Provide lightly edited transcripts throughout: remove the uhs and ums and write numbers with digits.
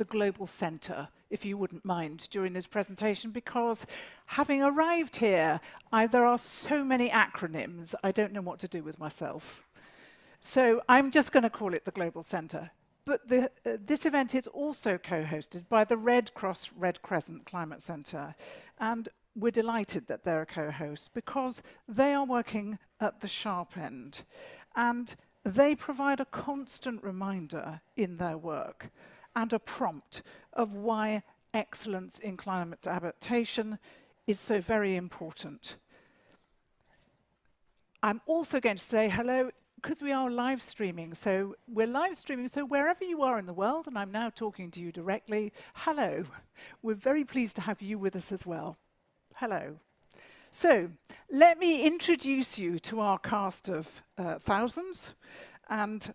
the global centre, if you wouldn't mind, during this presentation, because having arrived here, there are so many acronyms, I don't know what to do with myself. So I'm just going to call it the Global Centre. But this event is also co-hosted by the Red Cross Red Crescent Climate Centre. And we're delighted that they're a co-host because they are working at the sharp end. And they provide a constant reminder in their work and a prompt of why excellence in climate adaptation is so very important. I'm also going to say hello, because we are live streaming. So we're live streaming, so wherever you are in the world, and I'm now talking to you directly, hello. We're very pleased to have you with us as well. Hello. So let me introduce you to our cast of thousands. And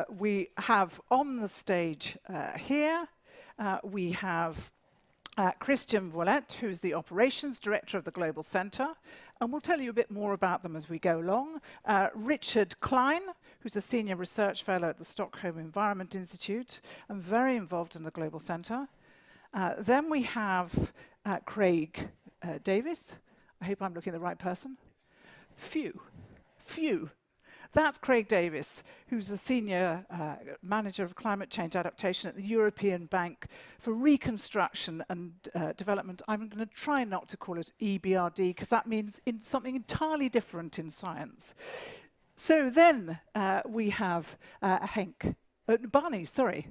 we have on the stage here, we have Christiaan, who's the Operations Director of the Global Centre, and we'll tell you a bit more about them as we go along. Richard Klein, who's a Senior Research Fellow at the Stockholm Environment Institute and very involved in the Global Centre. Then we have Craig Davies. I hope I'm looking at the right person. Phew. That's Craig Davies, who's the Senior Manager of Climate Change Adaptation at the European Bank for Reconstruction and Development. I'm going to try not to call it IBRD, because that means something entirely different in science. So then we have Barney, sorry.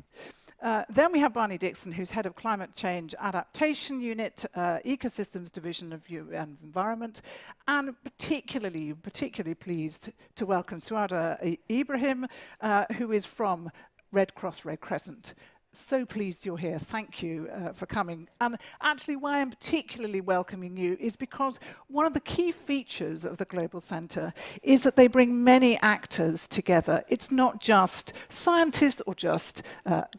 Then we have Barney Dickson, who's Head of Climate Change Adaptation Unit, Ecosystems Division of Environment, and particularly pleased to welcome Swara Ibrahim, who is from Red Cross Red Crescent. So pleased you're here. Thank you for coming. And actually, why I'm particularly welcoming you is because one of the key features of the Global Centre is that they bring many actors together. It's not just scientists or just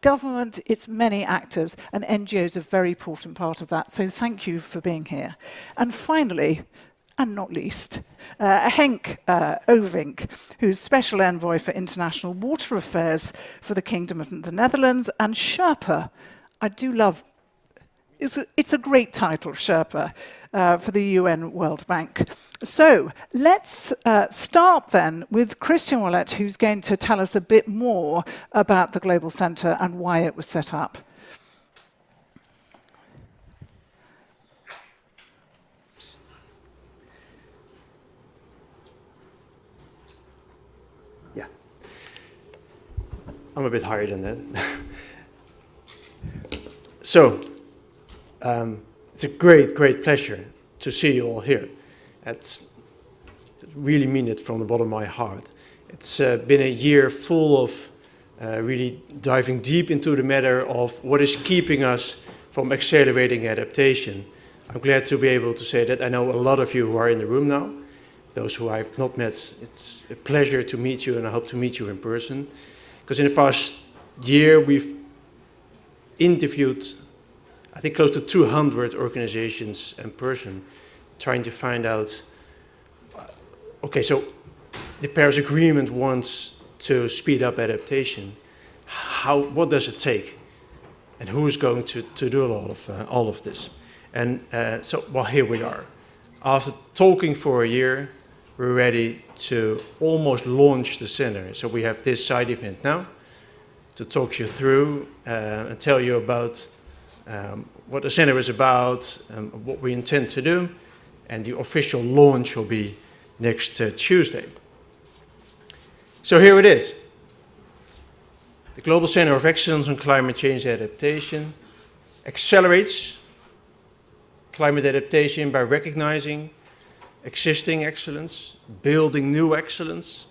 government, it's many actors, and NGOs are a very important part of that. So thank you for being here. And finally, and not least, Henk Ovink, who's Special Envoy for International Water Affairs for the Kingdom of the Netherlands, and Sherpa. I do love, it's a great title, Sherpa, for the UN World Bank. So let's start then with Christiaan, who's going to tell us a bit more about the Global Centre and why it was set up. I'm a bit higher than that. So, it's a great pleasure to see you all here. I really mean it from the bottom of my heart. It's been a year full of really diving deep into the matter of what is keeping us from accelerating adaptation. I'm glad to be able to say that. I know a lot of you who are in the room now. Those who I've not met, it's a pleasure to meet you, and I hope to meet you in person. Because in the past year, we've interviewed, I think, close to 200 organizations in person, trying to find out, okay, so the Paris Agreement wants to speed up adaptation. What does it take? And who's going to do all of this? And well, here we are. After talking for a year, we're ready to almost launch the center. So we have this side event now to talk you through and tell you about what the center is about, what we intend to do, and the official launch will be next Tuesday. So here it is. The Global Center of Excellence on Climate Change Adaptation accelerates climate adaptation by recognizing existing excellence, building new excellence,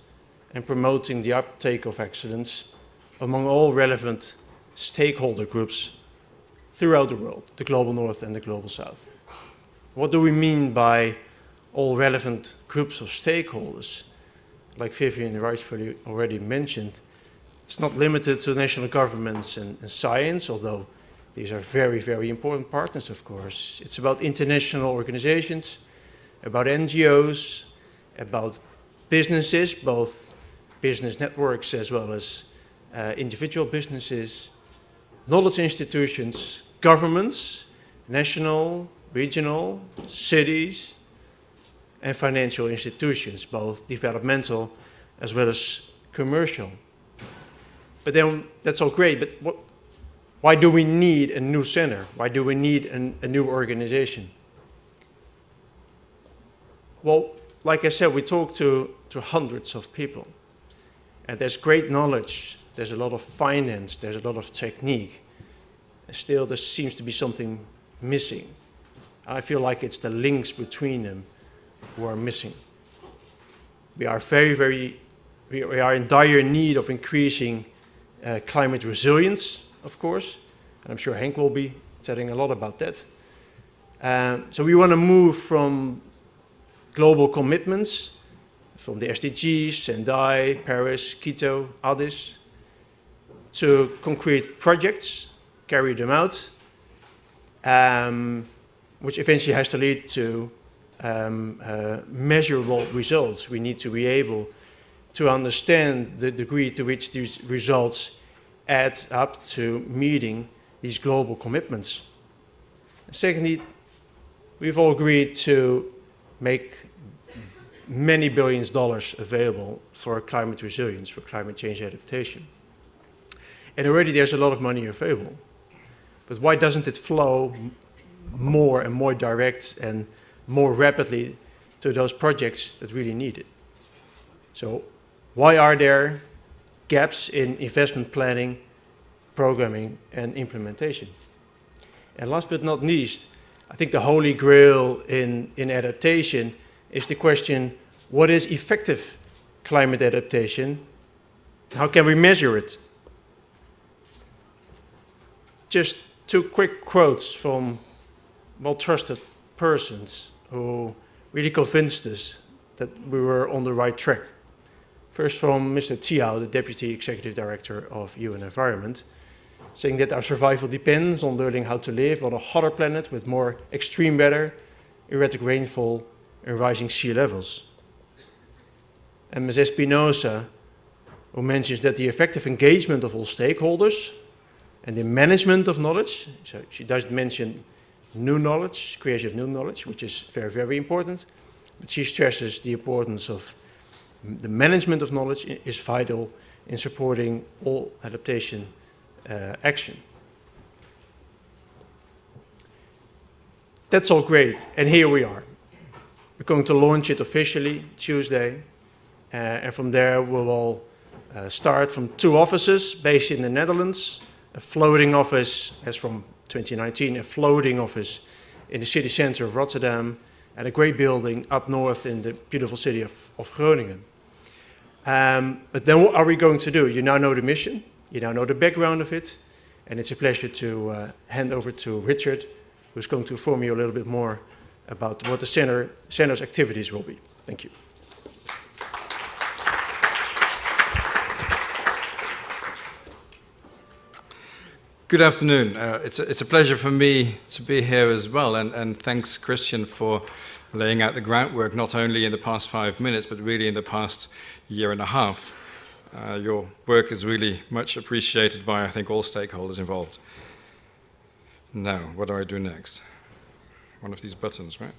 and promoting the uptake of excellence among all relevant stakeholder groups throughout the world, the Global North and the Global South. What do we mean by all relevant groups of stakeholders? Like Vivian rightfully already mentioned, it's not limited to national governments and science, although these are very important partners, of course. It's about international organizations, about NGOs, about businesses, both business networks as well as individual businesses, knowledge institutions, governments, national, regional, cities, and financial institutions, both developmental as well as commercial. But then that's all great, but why do we need a new center? Why do we need a new organization? Well, like I said, we talk to hundreds of people, and there's great knowledge, there's a lot of finance, there's a lot of technique, and still there seems to be something missing. I feel like it's the links between them who are missing. We are we are in dire need of increasing climate resilience, of course, and I'm sure Henk will be telling a lot about that. So we want to move from global commitments, from the SDGs, Sendai, Paris, Quito, Addis, to concrete projects, carry them out, which eventually has to lead to measurable results. We need to be able to understand the degree to which these results add up to meeting these global commitments. Secondly, we've all agreed to make many billions of dollars available for climate resilience, for climate change adaptation. And already there's a lot of money available. But why doesn't it flow more and more direct and more rapidly to those projects that really need it? So why are there gaps in investment planning, programming, and implementation? And last but not least, I think the holy grail in adaptation is the question, what is effective climate adaptation? How can we measure it? Just two quick quotes from well-trusted persons who really convinced us that we were on the right track. First from Mr. Tiao, the Deputy Executive Director of UN Environment, saying that our survival depends on learning how to live on a hotter planet with more extreme weather, erratic rainfall, and rising sea levels. And Ms. Espinosa, who mentions that the effective engagement of all stakeholders and the management of knowledge, so she does mention new knowledge, creation of new knowledge, which is very, very important, but she stresses the importance of the management of knowledge is vital in supporting all adaptation action. That's all great, and here we are. We're going to launch it officially Tuesday, and from there we will start from 2 offices based in the Netherlands, a floating office, as from 2019, a floating office in the city center of Rotterdam, and a great building up north in the beautiful city of Groningen. But then what are we going to do? You now know the mission, you now know the background of it, and it's a pleasure to hand over to Richard, who's going to inform you a little bit more about what the center's activities will be. Thank you. Good afternoon. It's a pleasure for me to be here as well, and thanks, Christiaan, for laying out the groundwork, not only in the past 5 minutes, but really in the past year and a half. Your work is really much appreciated by, I think, all stakeholders involved. Now, what do I do next? One of these buttons, right?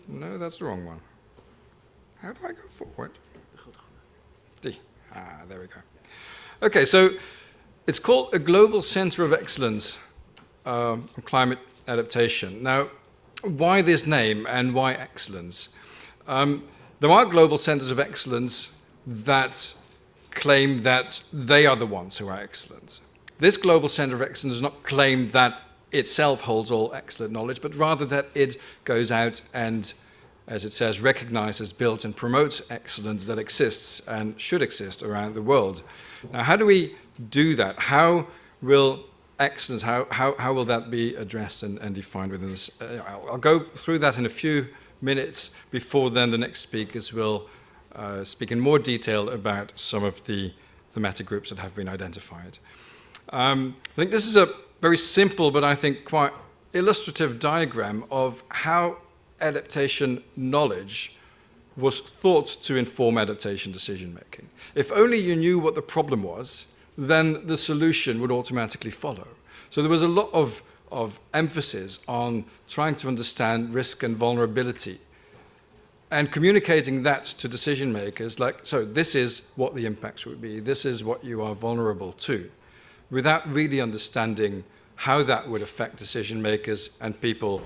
No, that's the wrong one. How do I go forward? There we go. Okay, so it's called a Global Center of Excellence on Climate Adaptation. Now, why this name and why excellence? There are global centers of excellence that claim that they are the ones who are excellent. This global center of excellence does not claim that itself holds all excellent knowledge, but rather that it goes out and, as it says, recognizes, builds, and promotes excellence that exists and should exist around the world. Now, how do we do that? How will excellence, how will that be addressed and defined within this? I'll go through that in a few minutes before then the next speakers will speak in more detail about some of the thematic groups that have been identified. I think this is a very simple, but I think quite illustrative diagram of how adaptation knowledge was thought to inform adaptation decision making. If only you knew what the problem was, then the solution would automatically follow. So there was a lot of emphasis on trying to understand risk and vulnerability and communicating that to decision makers, like, so this is what the impacts would be, this is what you are vulnerable to, without really understanding how that would affect decision makers and people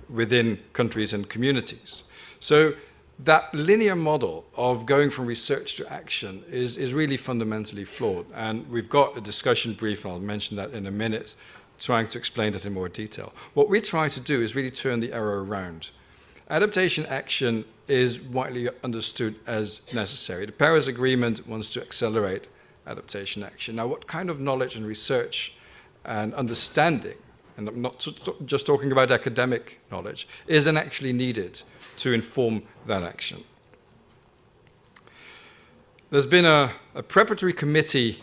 within countries and communities. So that linear model of going from research to action is really fundamentally flawed. And we've got a discussion brief, and I'll mention that in a minute, trying to explain that in more detail. What we try to do is really turn the arrow around. Adaptation action is widely understood as necessary. The Paris Agreement wants to accelerate adaptation action. Now, what kind of knowledge and research and understanding, and I'm not just talking about academic knowledge, isn't actually needed to inform that action? There's been a preparatory committee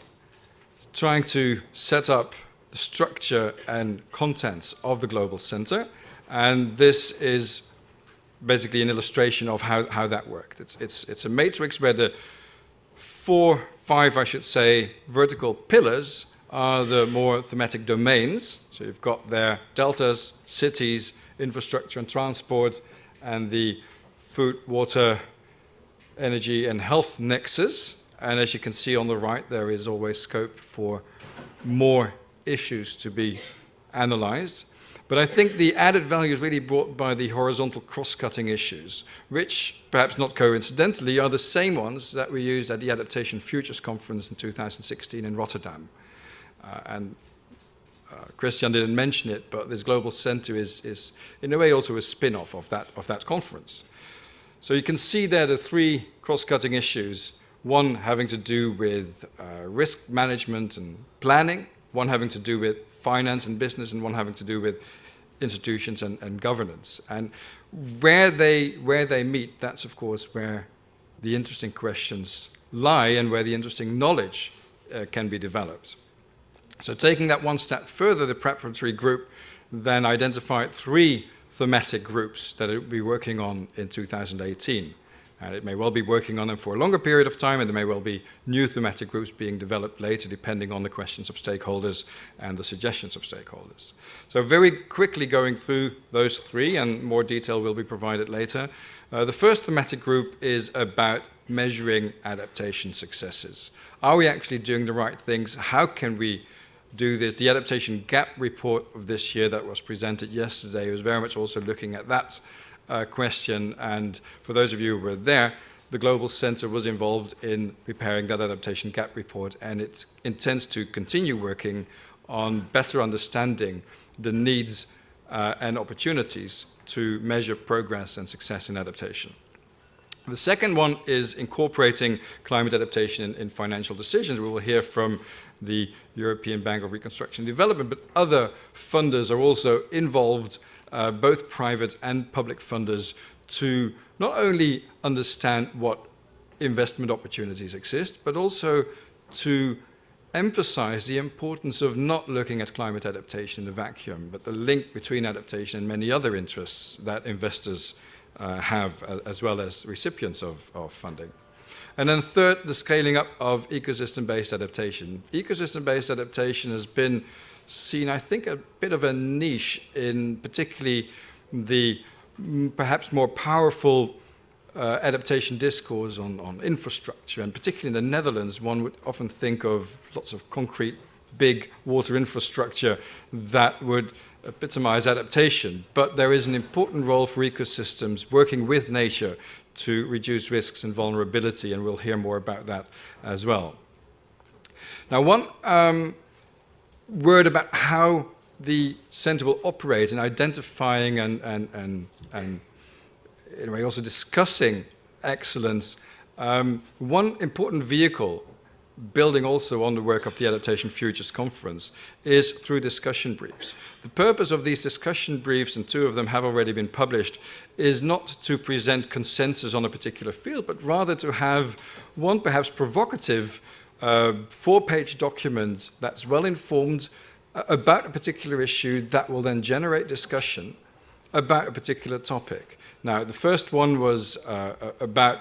trying to set up the structure and contents of the Global Center, and this is basically an illustration of how that worked. It's a matrix where the five, I should say, vertical pillars are the more thematic domains. So you've got there deltas, cities, infrastructure and transport, and the food, water, energy and health nexus. And as you can see on the right, there is always scope for more issues to be analyzed. But I think the added value is really brought by the horizontal cross-cutting issues, which, perhaps not coincidentally, are the same ones that we used at the Adaptation Futures Conference in 2016 in Rotterdam. Christiaan didn't mention it, but this Global Center is in a way also a spin-off of that conference. So you can see there the three cross-cutting issues, one having to do with risk management and planning, one having to do with finance and business, and one having to do with institutions and governance. And where they meet, that's of course where the interesting questions lie and where the interesting knowledge can be developed. So taking that one step further, the preparatory group then identified three thematic groups that it will be working on in 2018. And it may well be working on them for a longer period of time, and there may well be new thematic groups being developed later, depending on the questions of stakeholders and the suggestions of stakeholders. So very quickly going through those three, and more detail will be provided later. The first thematic group is about measuring adaptation successes. Are we actually doing the right things? How can we do this? The adaptation gap report of this year that was presented yesterday was very much also looking at that question, and for those of you who were there, the Global Center was involved in preparing that adaptation gap report, and it intends to continue working on better understanding the needs and opportunities to measure progress and success in adaptation. The second one is incorporating climate adaptation in financial decisions. We will hear from the European Bank of Reconstruction and Development, but other funders are also involved, both private and public funders, to not only understand what investment opportunities exist, but also to emphasize the importance of not looking at climate adaptation in a vacuum, but the link between adaptation and many other interests that investors have, as well as recipients of funding. And then third, the scaling up of ecosystem-based adaptation. Ecosystem-based adaptation has been seen, I think, a bit of a niche in particularly the perhaps more powerful adaptation discourse on infrastructure, and particularly in the Netherlands, one would often think of lots of concrete, big water infrastructure that would epitomize adaptation. But there is an important role for ecosystems working with nature to reduce risks and vulnerability, and we'll hear more about that as well. Now, one word about how the center will operate in identifying and in a way also discussing excellence. One important vehicle, building also on the work of the Adaptation Futures Conference, is through discussion briefs. The purpose of these discussion briefs, and two of them have already been published, is not to present consensus on a particular field, but rather to have one perhaps provocative 4-page document that's well informed about a particular issue that will then generate discussion about a particular topic. Now, the first one was about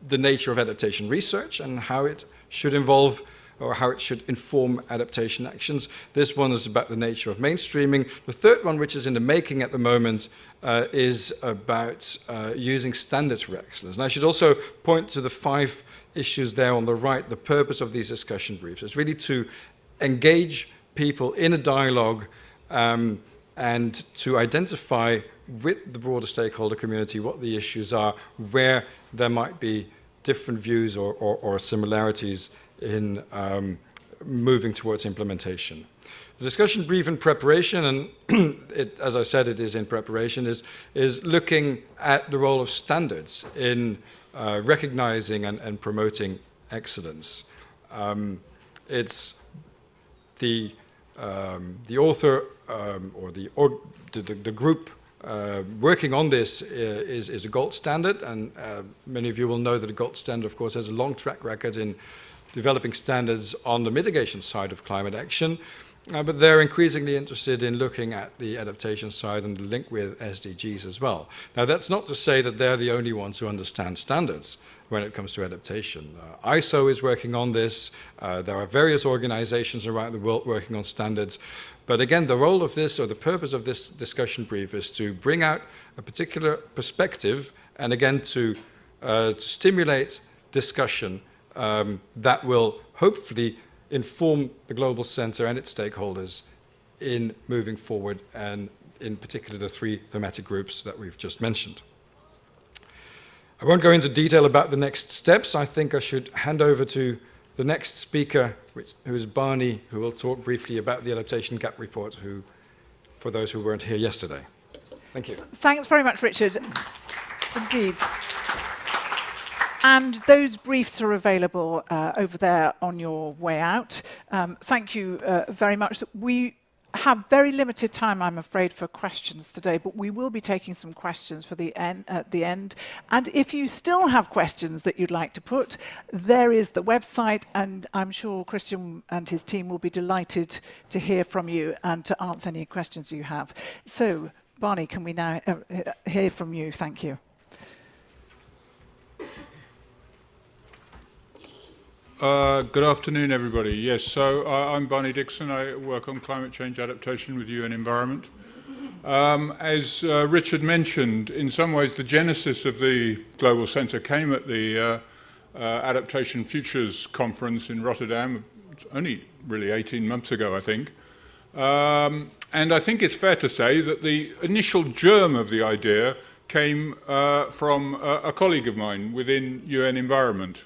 the nature of adaptation research and how it should involve or how it should inform adaptation actions. This one is about the nature of mainstreaming. The third one, which is in the making at the moment, is about using standards for excellence. And I should also point to the 5 issues there on the right. The purpose of these discussion briefs is really to engage people in a dialogue and to identify with the broader stakeholder community what the issues are, where there might be different views or similarities in moving towards implementation. The discussion brief in preparation, and as I said, it is in preparation, is looking at the role of standards in recognizing and promoting excellence. It's the author or the group working on this is a gold standard, and many of you will know that a gold standard, of course, has a long track record in developing standards on the mitigation side of climate action, but they're increasingly interested in looking at the adaptation side and the link with SDGs as well. Now, that's not to say that they're the only ones who understand standards when it comes to adaptation. ISO is working on this. There are various organizations around the world working on standards. But again, the role of this, or the purpose of this discussion brief, is to bring out a particular perspective and again to stimulate discussion that will hopefully inform the Global Centre and its stakeholders in moving forward, and in particular the 3 thematic groups that we've just mentioned. I won't go into detail about the next steps. I think I should hand over to the next speaker, who is Barney, who will talk briefly about the Adaptation Gap Report, for those who weren't here yesterday. Thank you. Thanks very much, Richard. Indeed. And those briefs are available over there on your way out. Thank you very much. We have very limited time, I'm afraid, for questions today, but we will be taking some questions for at the end. And if you still have questions that you'd like to put, there is the website, and I'm sure Christiaan and his team will be delighted to hear from you and to answer any questions you have. So, Barney, can we now hear from you? Thank you. Good afternoon, everybody. Yes, so I'm Barney Dickson. I work on climate change adaptation with UN Environment. As Richard mentioned, in some ways the genesis of the Global Centre came at the Adaptation Futures Conference in Rotterdam, only really 18 months ago, I think. And I think it's fair to say that the initial germ of the idea came from a colleague of mine within UN Environment.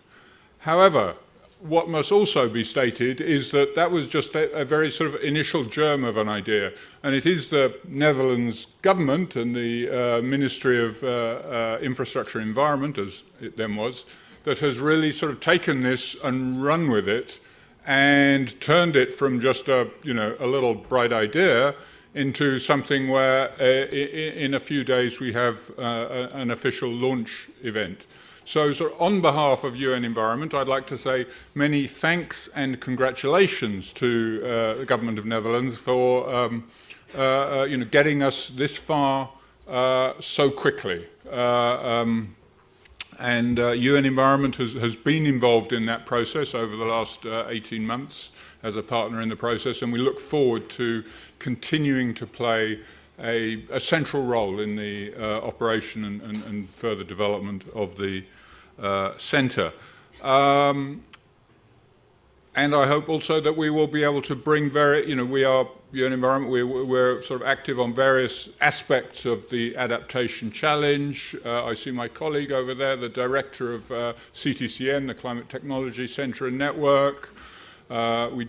However, what must also be stated is that that was just a very sort of initial germ of an idea. And it is the Netherlands government and the Ministry of Infrastructure and Environment, as it then was, that has really sort of taken this and run with it and turned it from just a little bright idea into something where in a few days we have an official launch event. So on behalf of UN Environment, I'd like to say many thanks and congratulations to the Government of Netherlands for getting us this far so quickly. And UN Environment has been involved in that process over the last 18 months as a partner in the process, and we look forward to continuing to play a central role in the operation and further development of the centre. And I hope also that we will be able to bring we are UN Environment, we're sort of active on various aspects of the adaptation challenge. I see my colleague over there, the director of CTCN, the Climate Technology Centre and Network. We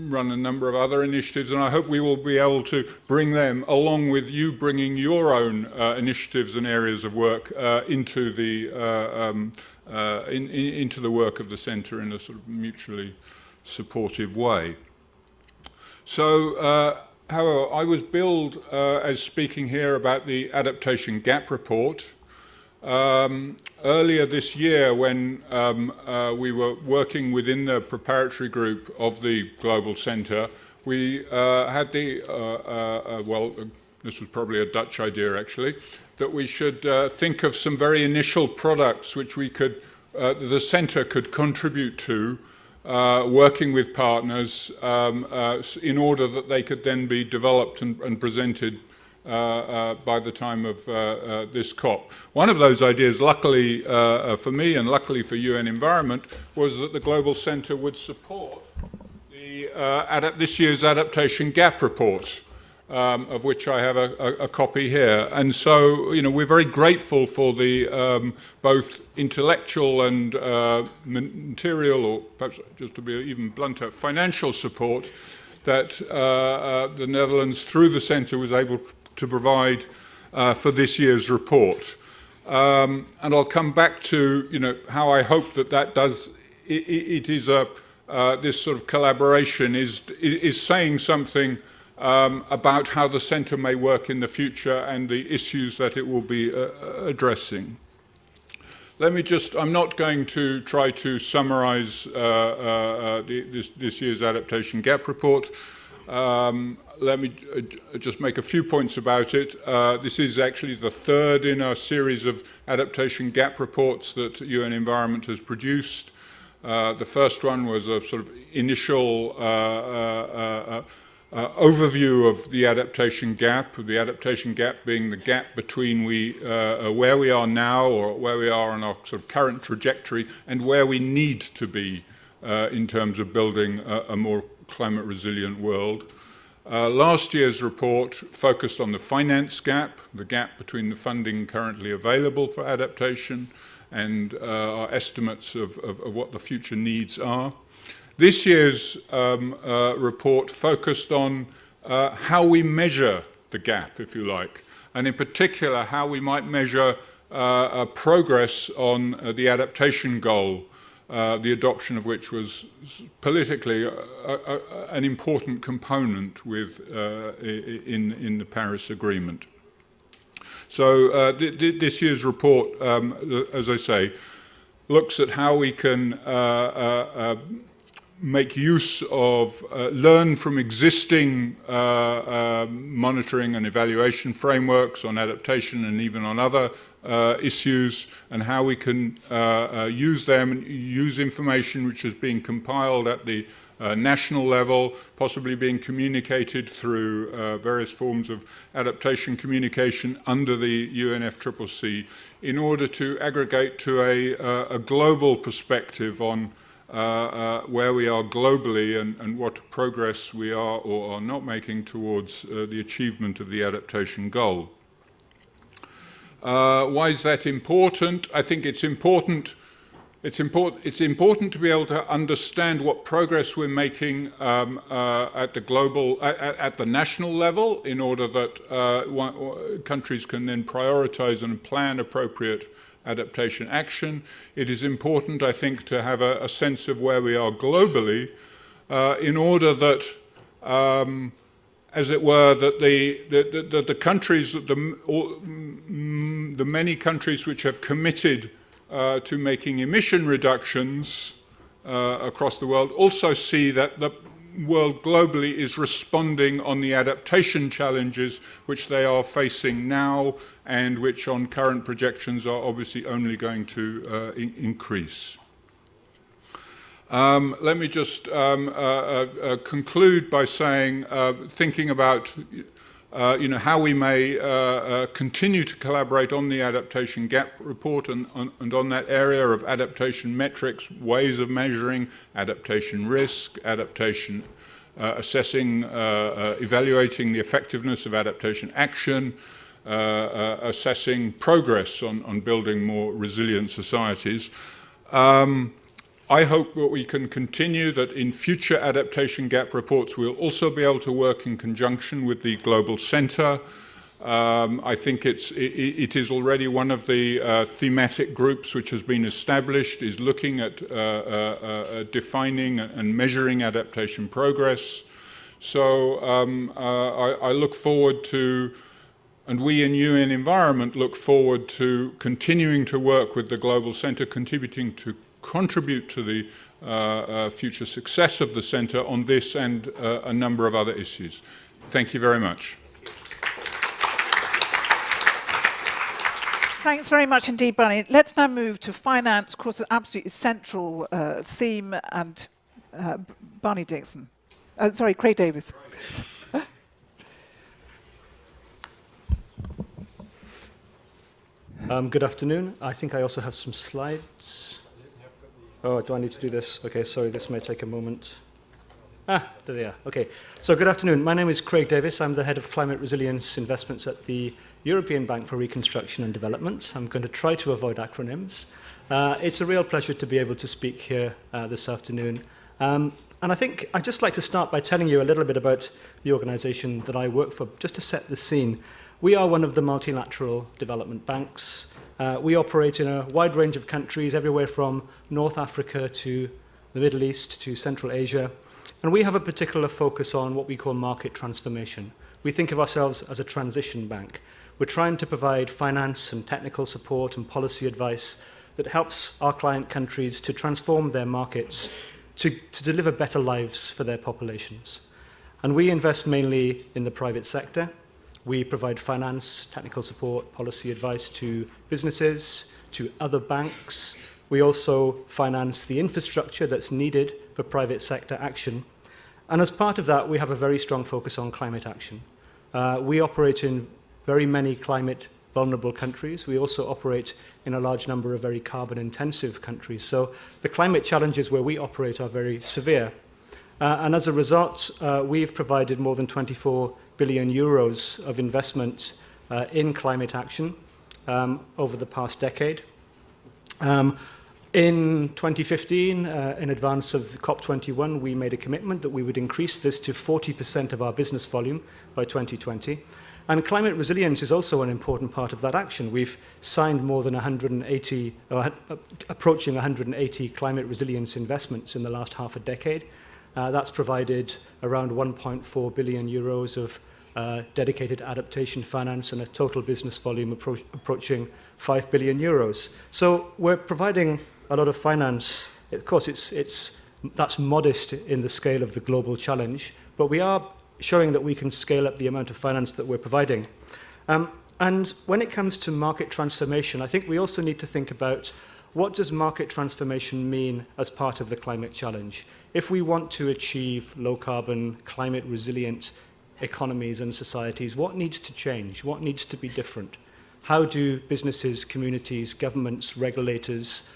run a number of other initiatives, and I hope we will be able to bring them, along with you bringing your own initiatives and areas of work into the work of the centre in a sort of mutually supportive way. So, however, I was billed as speaking here about the Adaptation Gap Report. Earlier this year, when we were working within the preparatory group of the Global Centre, we had this was probably a Dutch idea actually, that we should think of some very initial products which we could, the Centre could contribute to working with partners in order that they could then be developed and presented by the time of this COP. One of those ideas, luckily for me and luckily for UN Environment, was that the Global Centre would support this year's Adaptation Gap Report, of which I have a copy here. And so, we're very grateful for the both intellectual and material, or perhaps just to be even blunter, financial support that the Netherlands, through the Centre, was able to provide for this year's report. And I'll come back to, how I hope that does, it is this sort of collaboration is saying something about how the Centre may work in the future and the issues that it will be addressing. Let me I'm not going to try to summarize this year's Adaptation Gap Report. Let me just make a few points about it. This is actually the third in a series of adaptation gap reports that UN Environment has produced. The first one was a sort of initial overview of the adaptation gap being the gap between where we are now, or where we are on our sort of current trajectory, and where we need to be in terms of building a more climate resilient world. Last year's report focused on the finance gap, the gap between the funding currently available for adaptation and our estimates of what the future needs are. This year's report focused on how we measure the gap, if you like, and in particular how we might measure progress on the adaptation goal, the adoption of which was politically an important component in the Paris Agreement. So this year's report, as I say, looks at how we can make use of, learn from existing monitoring and evaluation frameworks on adaptation and even on other issues, and how we can use them and use information which is being compiled at the national level, possibly being communicated through various forms of adaptation communication under the UNFCCC, in order to aggregate to a global perspective on where we are globally and what progress we are or are not making towards the achievement of the adaptation goal. Why is that important? I think it's important to be able to understand what progress we're making at the national level, in order that countries can then prioritize and plan appropriate adaptation action. It is important, I think, to have a sense of where we are globally, in order that, as it were, that the countries, the many countries which have committed to making emission reductions across the world, also see that the world globally is responding on the adaptation challenges which they are facing now, and which on current projections are obviously only going to increase. Let me just conclude by saying, thinking about how we may continue to collaborate on the Adaptation Gap Report and on that area of adaptation metrics, ways of measuring adaptation risk, adaptation assessing, evaluating the effectiveness of adaptation action, assessing progress on building more resilient societies. I hope that we can continue, that in future adaptation gap reports we'll also be able to work in conjunction with the Global Centre. I think it is already one of the thematic groups which has been established, is looking at defining and measuring adaptation progress. So I look forward to, and we in UN Environment look forward to, continuing to work with the Global Centre, contribute to the future success of the Centre on this and a number of other issues. Thank you very much. Thanks very much indeed, Barney. Let's now move to finance, of course, an absolutely central theme and Barney Dickson. Sorry, Craig Davies. Good afternoon. I think I also have some slides. Oh, do I need to do this? Okay, sorry, this may take a moment. There they are. Okay, so good afternoon. My name is Craig Davies. I'm the head of climate resilience investments at the European Bank for Reconstruction and Development. I'm going to try to avoid acronyms. It's a real pleasure to be able to speak here this afternoon. And I think I'd just like to start by telling you a little bit about the organization that I work for, just to set the scene. We are one of the multilateral development banks. We operate in a wide range of countries, everywhere from North Africa to the Middle East to Central Asia. And we have a particular focus on what we call market transformation. We think of ourselves as a transition bank. We're trying to provide finance and technical support and policy advice that helps our client countries to transform their markets to deliver better lives for their populations. And we invest mainly in the private sector. We provide finance, technical support, policy advice to businesses, to other banks. We also finance the infrastructure that's needed for private sector action. And as part of that, we have a very strong focus on climate action. We operate in very many climate vulnerable countries. We also operate in a large number of very carbon intensive countries. So the climate challenges where we operate are very severe. And as a result, we've provided more than 24 billion euros of investment in climate action over the past decade. In 2015, in advance of the COP21, we made a commitment that we would increase this to 40% of our business volume by 2020. And climate resilience is also an important part of that action. We've signed more than 180, approaching 180 climate resilience investments in the last half a decade. That's provided around 1.4 billion euros of dedicated adaptation finance and a total business volume approaching 5 billion euros. So we're providing a lot of finance. Of course, that's modest in the scale of the global challenge, but we are showing that we can scale up the amount of finance that we're providing. And when it comes to market transformation, I think we also need to think about what does market transformation mean as part of the climate challenge? If we want to achieve low-carbon, climate-resilient economies and societies, what needs to change? What needs to be different? How do businesses, communities, governments, regulators,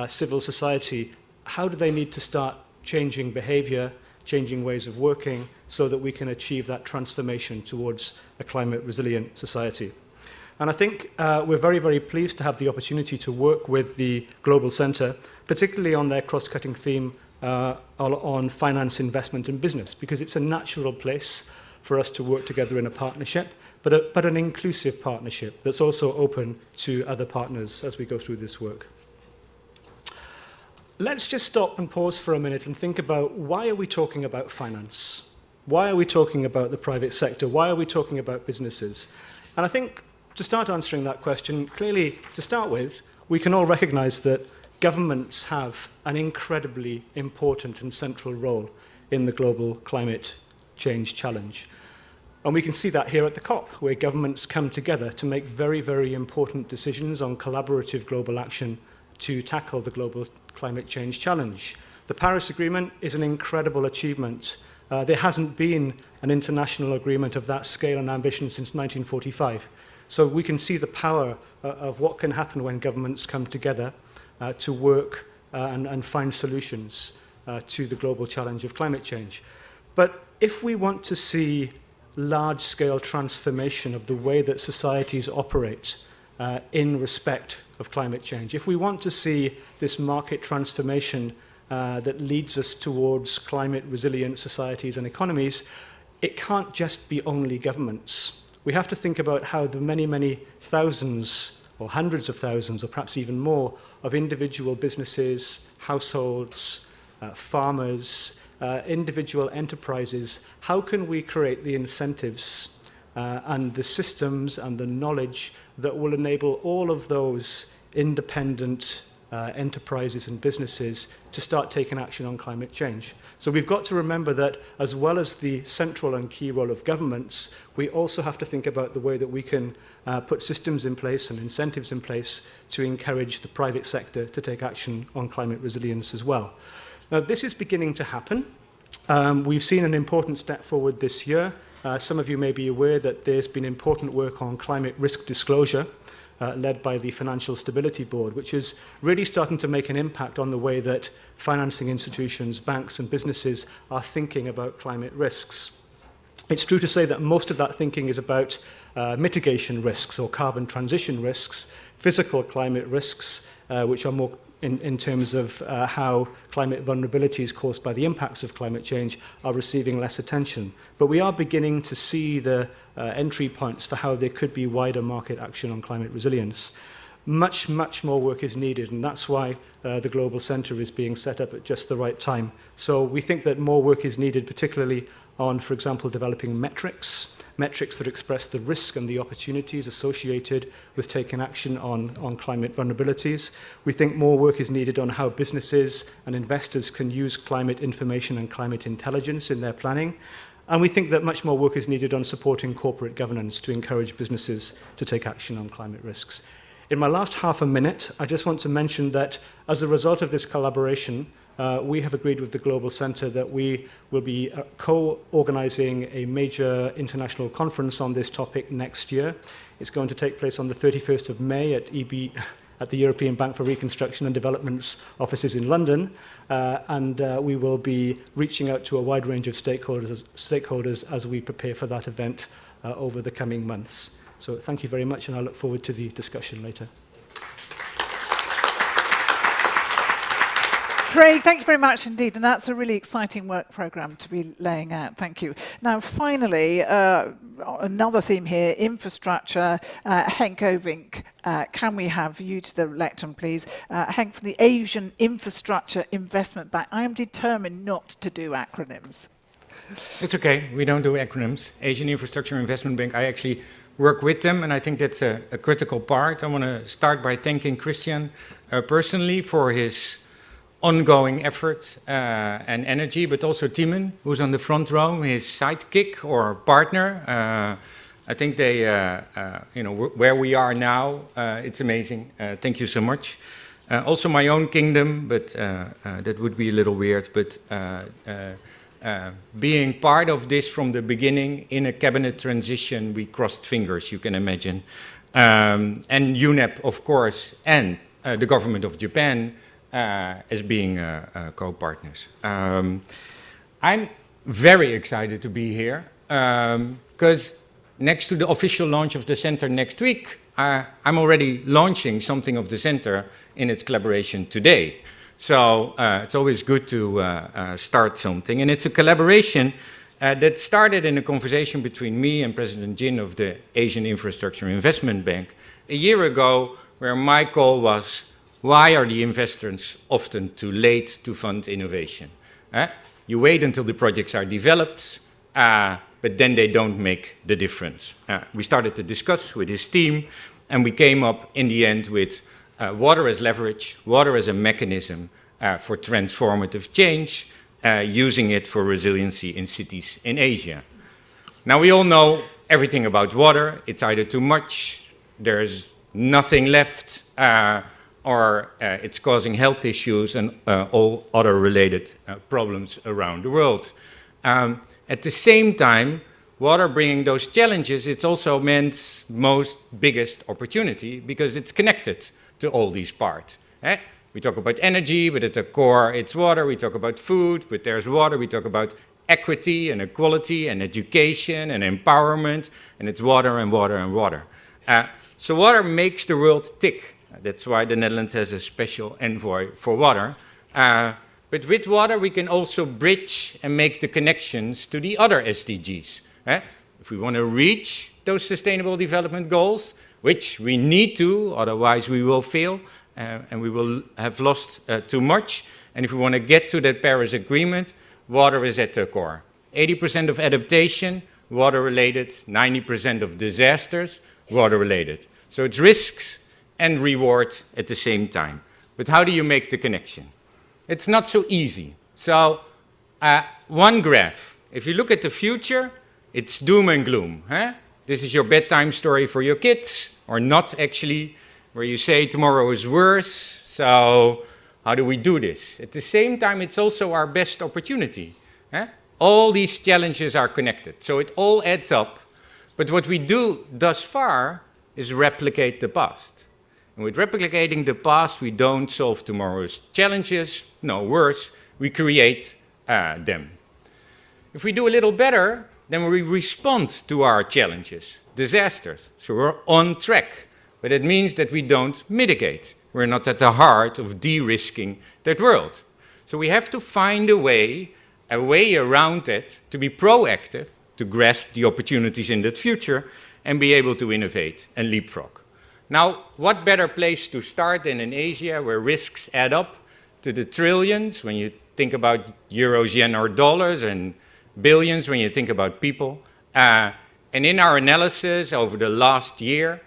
civil society, how do they need to start changing behavior, changing ways of working, so that we can achieve that transformation towards a climate-resilient society? And I think we're very, very pleased to have the opportunity to work with the Global Centre, particularly on their cross-cutting theme on finance, investment and business, because it's a natural place for us to work together in a partnership, but an inclusive partnership that's also open to other partners as we go through this work. Let's just stop and pause for a minute and think about, why are we talking about finance? Why are we talking about the private sector? Why are we talking about businesses? And I think to start answering that question, clearly, to start with, we can all recognize that governments have an incredibly important and central role in the global climate change challenge. And we can see that here at the COP, where governments come together to make very, very important decisions on collaborative global action to tackle the global climate change challenge. The Paris Agreement is an incredible achievement. There hasn't been an international agreement of that scale and ambition since 1945. So we can see the power of what can happen when governments come together to work and find solutions to the global challenge of climate change. But if we want to see large-scale transformation of the way that societies operate in respect of climate change, if we want to see this market transformation that leads us towards climate-resilient societies and economies, it can't just be only governments. We have to think about how the many, many thousands or hundreds of thousands or perhaps even more of individual businesses, households, farmers, individual enterprises, how can we create the incentives and the systems and the knowledge that will enable all of those independent enterprises and businesses to start taking action on climate change? So we've got to remember that as well as the central and key role of governments, we also have to think about the way that we can put systems in place and incentives in place to encourage the private sector to take action on climate resilience as well. Now, this is beginning to happen. We've seen an important step forward this year. Some of you may be aware that there's been important work on climate risk disclosure led by the Financial Stability Board, which is really starting to make an impact on the way that financing institutions, banks and businesses are thinking about climate risks. It's true to say that most of that thinking is about mitigation risks or carbon transition risks, physical climate risks, which are more in terms of how climate vulnerabilities caused by the impacts of climate change are receiving less attention. But we are beginning to see the entry points for how there could be wider market action on climate resilience. Much, much more work is needed, and that's why the Global Centre is being set up at just the right time. So we think that more work is needed, particularly on, for example, developing metrics that express the risk and the opportunities associated with taking action on climate vulnerabilities. We think more work is needed on how businesses and investors can use climate information and climate intelligence in their planning. And we think that much more work is needed on supporting corporate governance to encourage businesses to take action on climate risks. In my last half a minute, I just want to mention that as a result of this collaboration, we have agreed with the Global Centre that we will be co-organising a major international conference on this topic next year. It's going to take place on the 31st of May at the European Bank for Reconstruction and Development's offices in London, and we will be reaching out to a wide range of stakeholders as we prepare for that event over the coming months. So thank you very much, and I look forward to the discussion later. Craig, thank you very much indeed, and that's a really exciting work programme to be laying out. Thank you. Now, finally, another theme here, infrastructure. Henk Ovink, can we have you to the lectern, please? Henk, from the Asian Infrastructure Investment Bank. I am determined not to do acronyms. It's okay, we don't do acronyms. Asian Infrastructure Investment Bank, I actually work with them, and I think that's a critical part. I want to start by thanking Christiaan personally for his ongoing effort and energy, but also Timon, who's on the front row, his sidekick or partner. I think they, where we are now, it's amazing. Thank you so much. Also my own kingdom, but that would be a little weird, but being part of this from the beginning in a cabinet transition, we crossed fingers, you can imagine. And UNEP, of course, and the government of Japan, as being co-partners. I'm very excited to be here because next to the official launch of the center next week, I'm already launching something of the center in its collaboration today. So it's always good to start something, and it's a collaboration that started in a conversation between me and President Jin of the Asian Infrastructure Investment Bank a year ago, where my call was, why are the investors often too late to fund innovation? You wait until the projects are developed, but then they don't make the difference. We started to discuss with his team, and we came up in the end with water as leverage, water as a mechanism for transformative change, using it for resiliency in cities in Asia. Now, we all know everything about water. It's either too much, there's nothing left, or it's causing health issues and all other related problems around the world. At the same time, water bringing those challenges, it's also man's most biggest opportunity because it's connected to all these parts. We talk about energy, but at the core it's water. We talk about food, but there's water. We talk about equity and equality and education and empowerment, and it's water and water and water. So water makes the world tick. That's why the Netherlands has a special envoy for water. But with water, we can also bridge and make the connections to the other SDGs. If we want to reach those sustainable development goals, which we need to, otherwise we will fail, and we will have lost too much. And if we want to get to that Paris Agreement, water is at the core. 80% of adaptation, water-related, 90% of disasters, water-related. So it's risks and reward at the same time. But how do you make the connection? It's not so easy. So one graph. If you look at the future, it's doom and gloom. This is your bedtime story for your kids, or not actually, where you say tomorrow is worse. So How do we do this? At the same time, it's also our best opportunity. All these challenges are connected, so it all adds up. But what we do thus far is replicate the past. And with replicating the past, we don't solve tomorrow's challenges. No, worse, we create them. If we do a little better, then we respond to our challenges, disasters. So we're on track. But it means that we don't mitigate. We're not at the heart of de-risking that world. So we have to find a way around it to be proactive, to grasp the opportunities in the future, and be able to innovate and leapfrog. Now, what better place to start than in Asia, where risks add up to the trillions when you think about euros, yen, or dollars, and billions when you think about people. And in our analysis over the last year,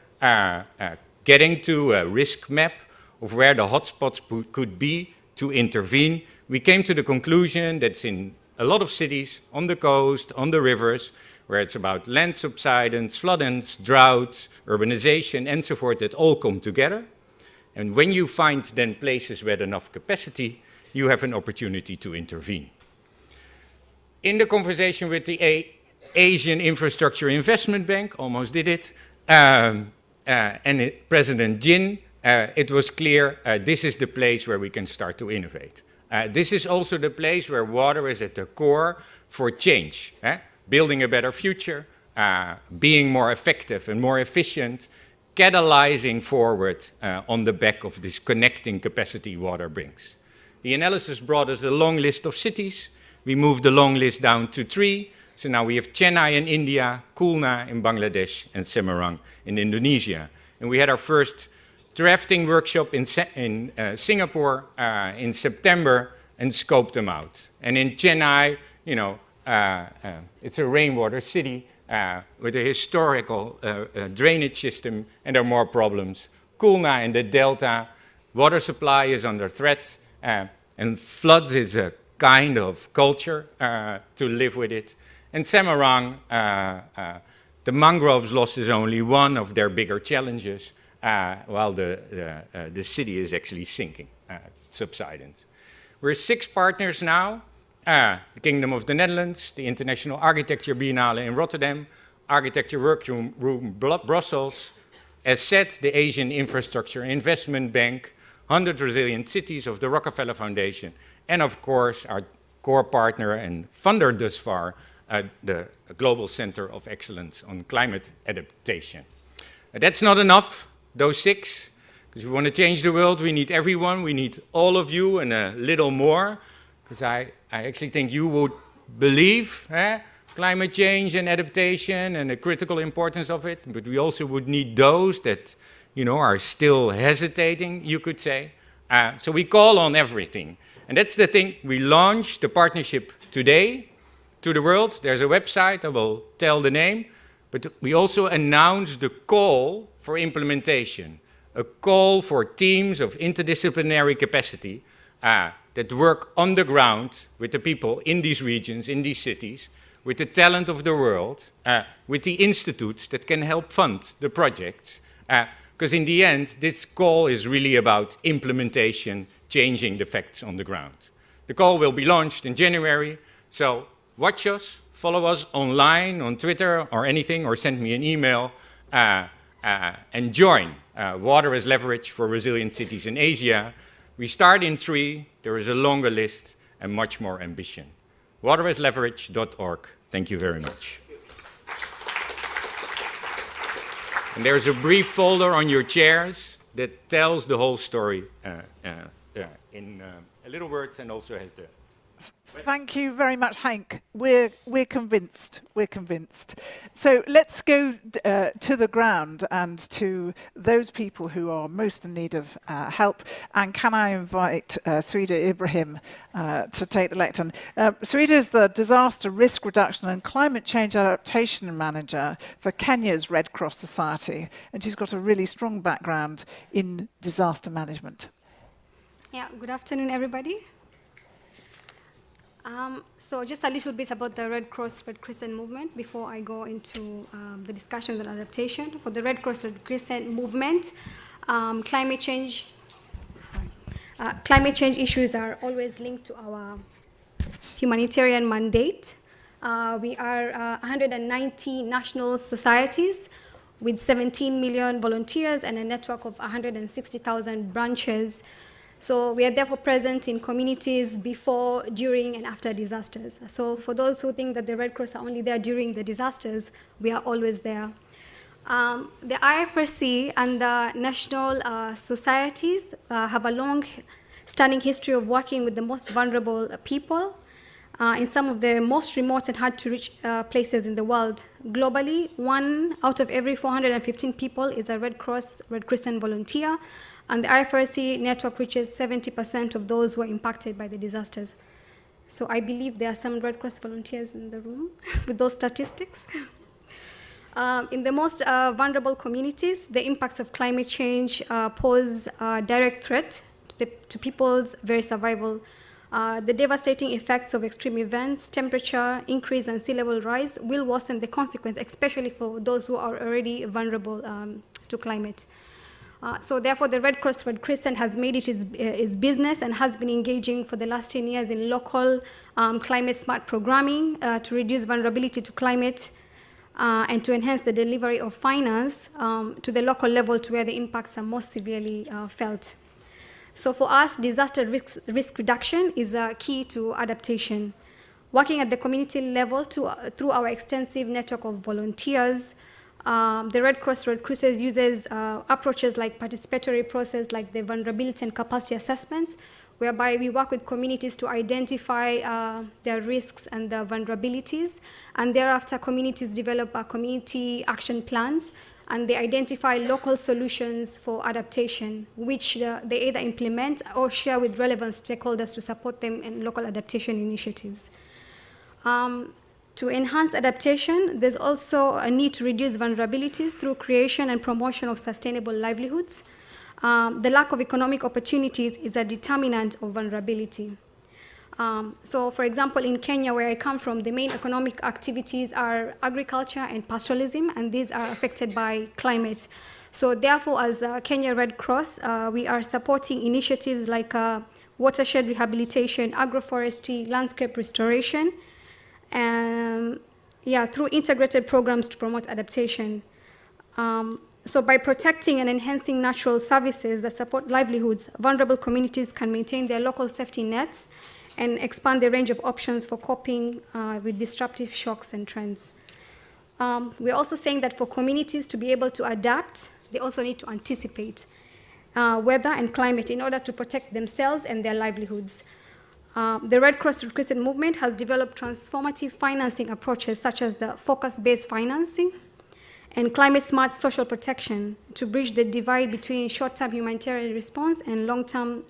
getting to a risk map of where the hotspots could be to intervene, we came to the conclusion that in a lot of cities on the coast, on the rivers, where it's about land subsidence, floodings, droughts, urbanization, and so forth, that all come together. And when you find then places with enough capacity, you have an opportunity to intervene. In the conversation with the Asian Infrastructure Investment Bank, almost did it, and President Jin, it was clear this is the place where we can start to innovate. This is also the place where water is at the core for change. Building a better future, being more effective and more efficient, catalyzing forward on the back of this connecting capacity water brings. The analysis brought us a long list of cities. We moved the long list down to 3. So now we have Chennai in India, Khulna in Bangladesh, and Semarang in Indonesia. And we had our first drafting workshop in Singapore in September and scoped them out. And in Chennai, you know, it's a rainwater city with a historical drainage system, and there are more problems. Khulna in the delta, water supply is under threat, and floods is a kind of culture to live with it. And Semarang, the mangroves loss is only one of their bigger challenges, while the city is actually sinking, subsidence. We're 6 partners now, the Kingdom of the Netherlands, the International Architecture Biennale in Rotterdam, Architecture Workroom Brussels, as said, the Asian Infrastructure Investment Bank, 100 Resilient Cities of the Rockefeller Foundation, and of course our core partner and funder thus far, the Global Center of Excellence on Climate Adaptation. That's not enough, those 6, because we want to change the world. We need everyone, we need all of you and a little more, because I actually think you would believe climate change and adaptation and the critical importance of it, but we also would need those that, you know, are still hesitating, you could say. So we call on everything. And that's the thing. We launched the partnership today to the world. There's a website, I will tell the name, but we also announced the call for implementation, a call for teams of interdisciplinary capacity that work on the ground with the people in these regions, in these cities, with the talent of the world, with the institutes that can help fund the projects. Because in the end, this call is really about implementation, changing the facts on the ground. The call will be launched in January, so watch us, follow us online, on Twitter or anything, or send me an email, and join Water as Leverage for Resilient Cities in Asia. We start in 3, there is a longer list and much more ambition. waterasleverage.org. Thank you very much. And there's a brief folder on your chairs that tells the whole story in a little words, and also has the... Thank you very much, Henk. We're convinced. We're convinced. So let's go to the ground and to those people who are most in need of help. And can I invite Swara Ibrahim to take the lectern? Swara is the Disaster Risk Reduction and Climate Change Adaptation Manager for Kenya's Red Cross Society, and she's got a really strong background in disaster management. Yeah, good afternoon, everybody. So just a little bit about the Red Cross Red Crescent movement before I go into the discussions on adaptation. For the Red Cross Red Crescent movement, climate change Climate change issues are always linked to our humanitarian mandate. We are 190 national societies with 17 million volunteers and a network of 160,000 branches. So we are therefore present in communities before, during, and after disasters. So for those who think that the Red Cross are only there during the disasters, we are always there. The IFRC and the national societies have a long-standing history of working with the most vulnerable people in some of the most remote and hard-to-reach places in the world. Globally, 1 out of every 415 people is a Red Cross, Red Crescent volunteer, and the IFRC network reaches 70% of those who are impacted by the disasters. So I believe there are some Red Cross volunteers in the room with those statistics. In the most vulnerable communities, the impacts of climate change pose a direct threat to people's very survival. The devastating effects of extreme events, temperature increase, and sea level rise will worsen the consequence, especially for those who are already vulnerable to climate. So therefore, the Red Cross Red Crescent has made it its business and has been engaging for the last 10 years in local climate smart programming to reduce vulnerability to climate and to enhance the delivery of finance to the local level to where the impacts are most severely felt. So for us, disaster risk reduction is a key to adaptation. Working at the community level through our extensive network of volunteers, the Red Cross Red Crescent uses approaches like participatory process, like the vulnerability and capacity assessments, whereby we work with communities to identify their risks and their vulnerabilities, and thereafter communities develop community action plans, and they identify local solutions for adaptation, which they either implement or share with relevant stakeholders to support them in local adaptation initiatives. To enhance adaptation, there's also a need to reduce vulnerabilities through creation and promotion of sustainable livelihoods. The lack of economic opportunities is a determinant of vulnerability. So for example, in Kenya, where I come from, the main economic activities are agriculture and pastoralism, and these are affected by climate. So therefore, as Kenya Red Cross, we are supporting initiatives like watershed rehabilitation, agroforestry, landscape restoration, through integrated programs to promote adaptation. So by protecting and enhancing natural services that support livelihoods, vulnerable communities can maintain their local safety nets and expand the range of options for coping with disruptive shocks and trends. We're also saying that for communities to be able to adapt, they also need to anticipate weather and climate in order to protect themselves and their livelihoods. The Red Cross Red Crescent movement has developed transformative financing approaches such as the focus-based financing and climate-smart social protection to bridge the divide between short-term humanitarian response and long-term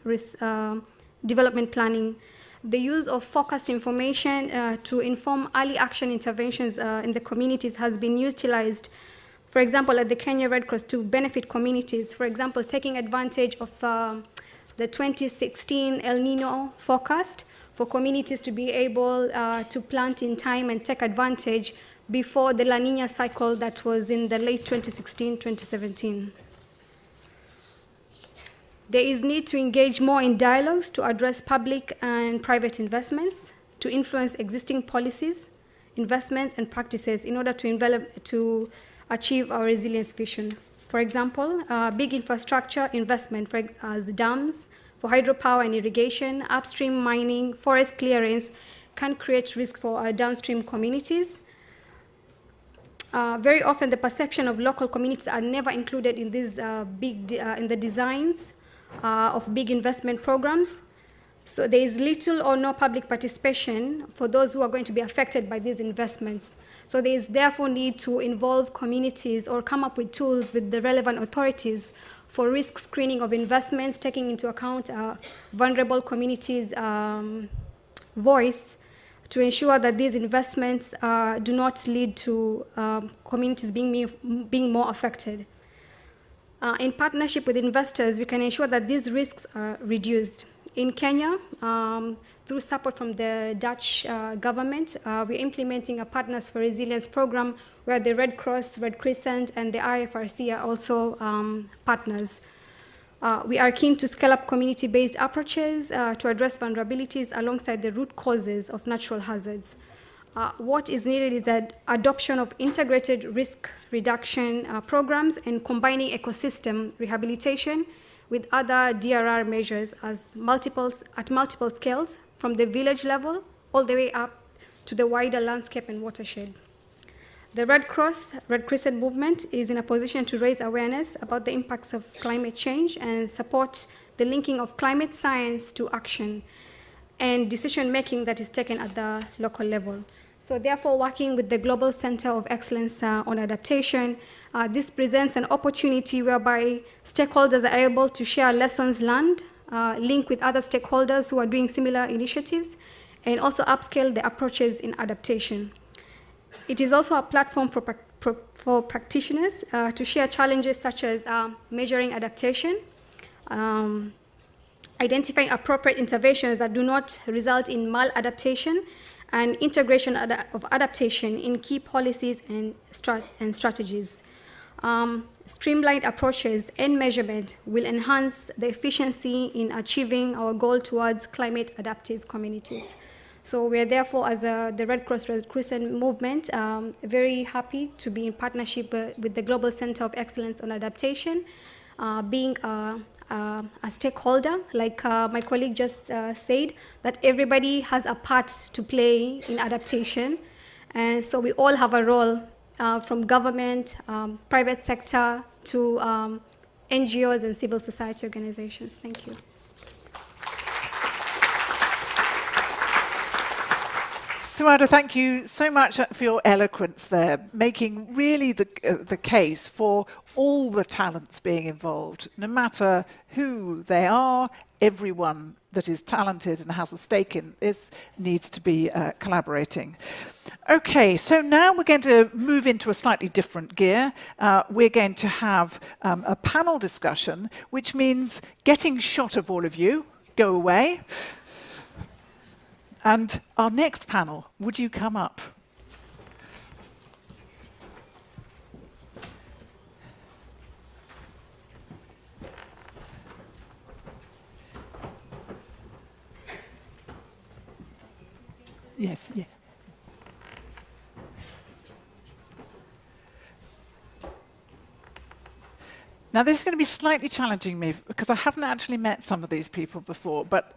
development planning. The use of focused information to inform early action interventions in the communities has been utilized, for example, at the Kenya Red Cross to benefit communities, for example, taking advantage of the 2016 El Nino forecast for communities to be able to plant in time and take advantage before the La Nina cycle that was in the late 2016-2017. There is need to engage more in dialogues to address public and private investments, to influence existing policies, investments, and practices in order to achieve our resilience vision. For example, big infrastructure investment as dams, for hydropower and irrigation, upstream mining, forest clearance can create risk for our downstream communities. Very often, the perception of local communities are never included in these in the designs of big investment programs. So there is little or no public participation for those who are going to be affected by these investments. So there is therefore need to involve communities or come up with tools with the relevant authorities for risk screening of investments, taking into account vulnerable communities' voice to ensure that these investments do not lead to communities being more affected. In partnership with investors, we can ensure that these risks are reduced. In Kenya, through support from the Dutch government, we're implementing a Partners for Resilience program where the Red Cross, Red Crescent, and the IFRC are also partners. We are keen to scale up community-based approaches to address vulnerabilities alongside the root causes of natural hazards. What is needed is that adoption of integrated risk reduction programs and combining ecosystem rehabilitation with other DRR measures at multiple scales, from the village level all the way up to the wider landscape and watershed. The Red Cross, Red Crescent movement is in a position to raise awareness about the impacts of climate change and support the linking of climate science to action and decision-making that is taken at the local level. So therefore, working with the Global Center of Excellence on Adaptation, this presents an opportunity whereby stakeholders are able to share lessons learned, link with other stakeholders who are doing similar initiatives, and also upscale the approaches in adaptation. It is also a platform for practitioners to share challenges such as measuring adaptation, identifying appropriate interventions that do not result in maladaptation, and integration of adaptation in key policies and strategies. Streamlined approaches and measurement will enhance the efficiency in achieving our goal towards climate adaptive communities. So we are therefore, as the Red Cross Red Crescent movement, very happy to be in partnership with the Global Center of Excellence on Adaptation, being a stakeholder, like my colleague just said, that everybody has a part to play in adaptation. And so we all have a role, from government, private sector, to NGOs and civil society organizations. Thank you. Swara, thank you so much for your eloquence there, making really the case for all the talents being involved. No matter who they are, everyone that is talented and has a stake in this needs to be collaborating. Okay, so now we're going to move into a slightly different gear. We're going to have a panel discussion, which means getting shot of all of you. Go away. And our next panel, would you come up? Yes, yeah. Now, this is going to be slightly challenging me because I haven't actually met some of these people before, but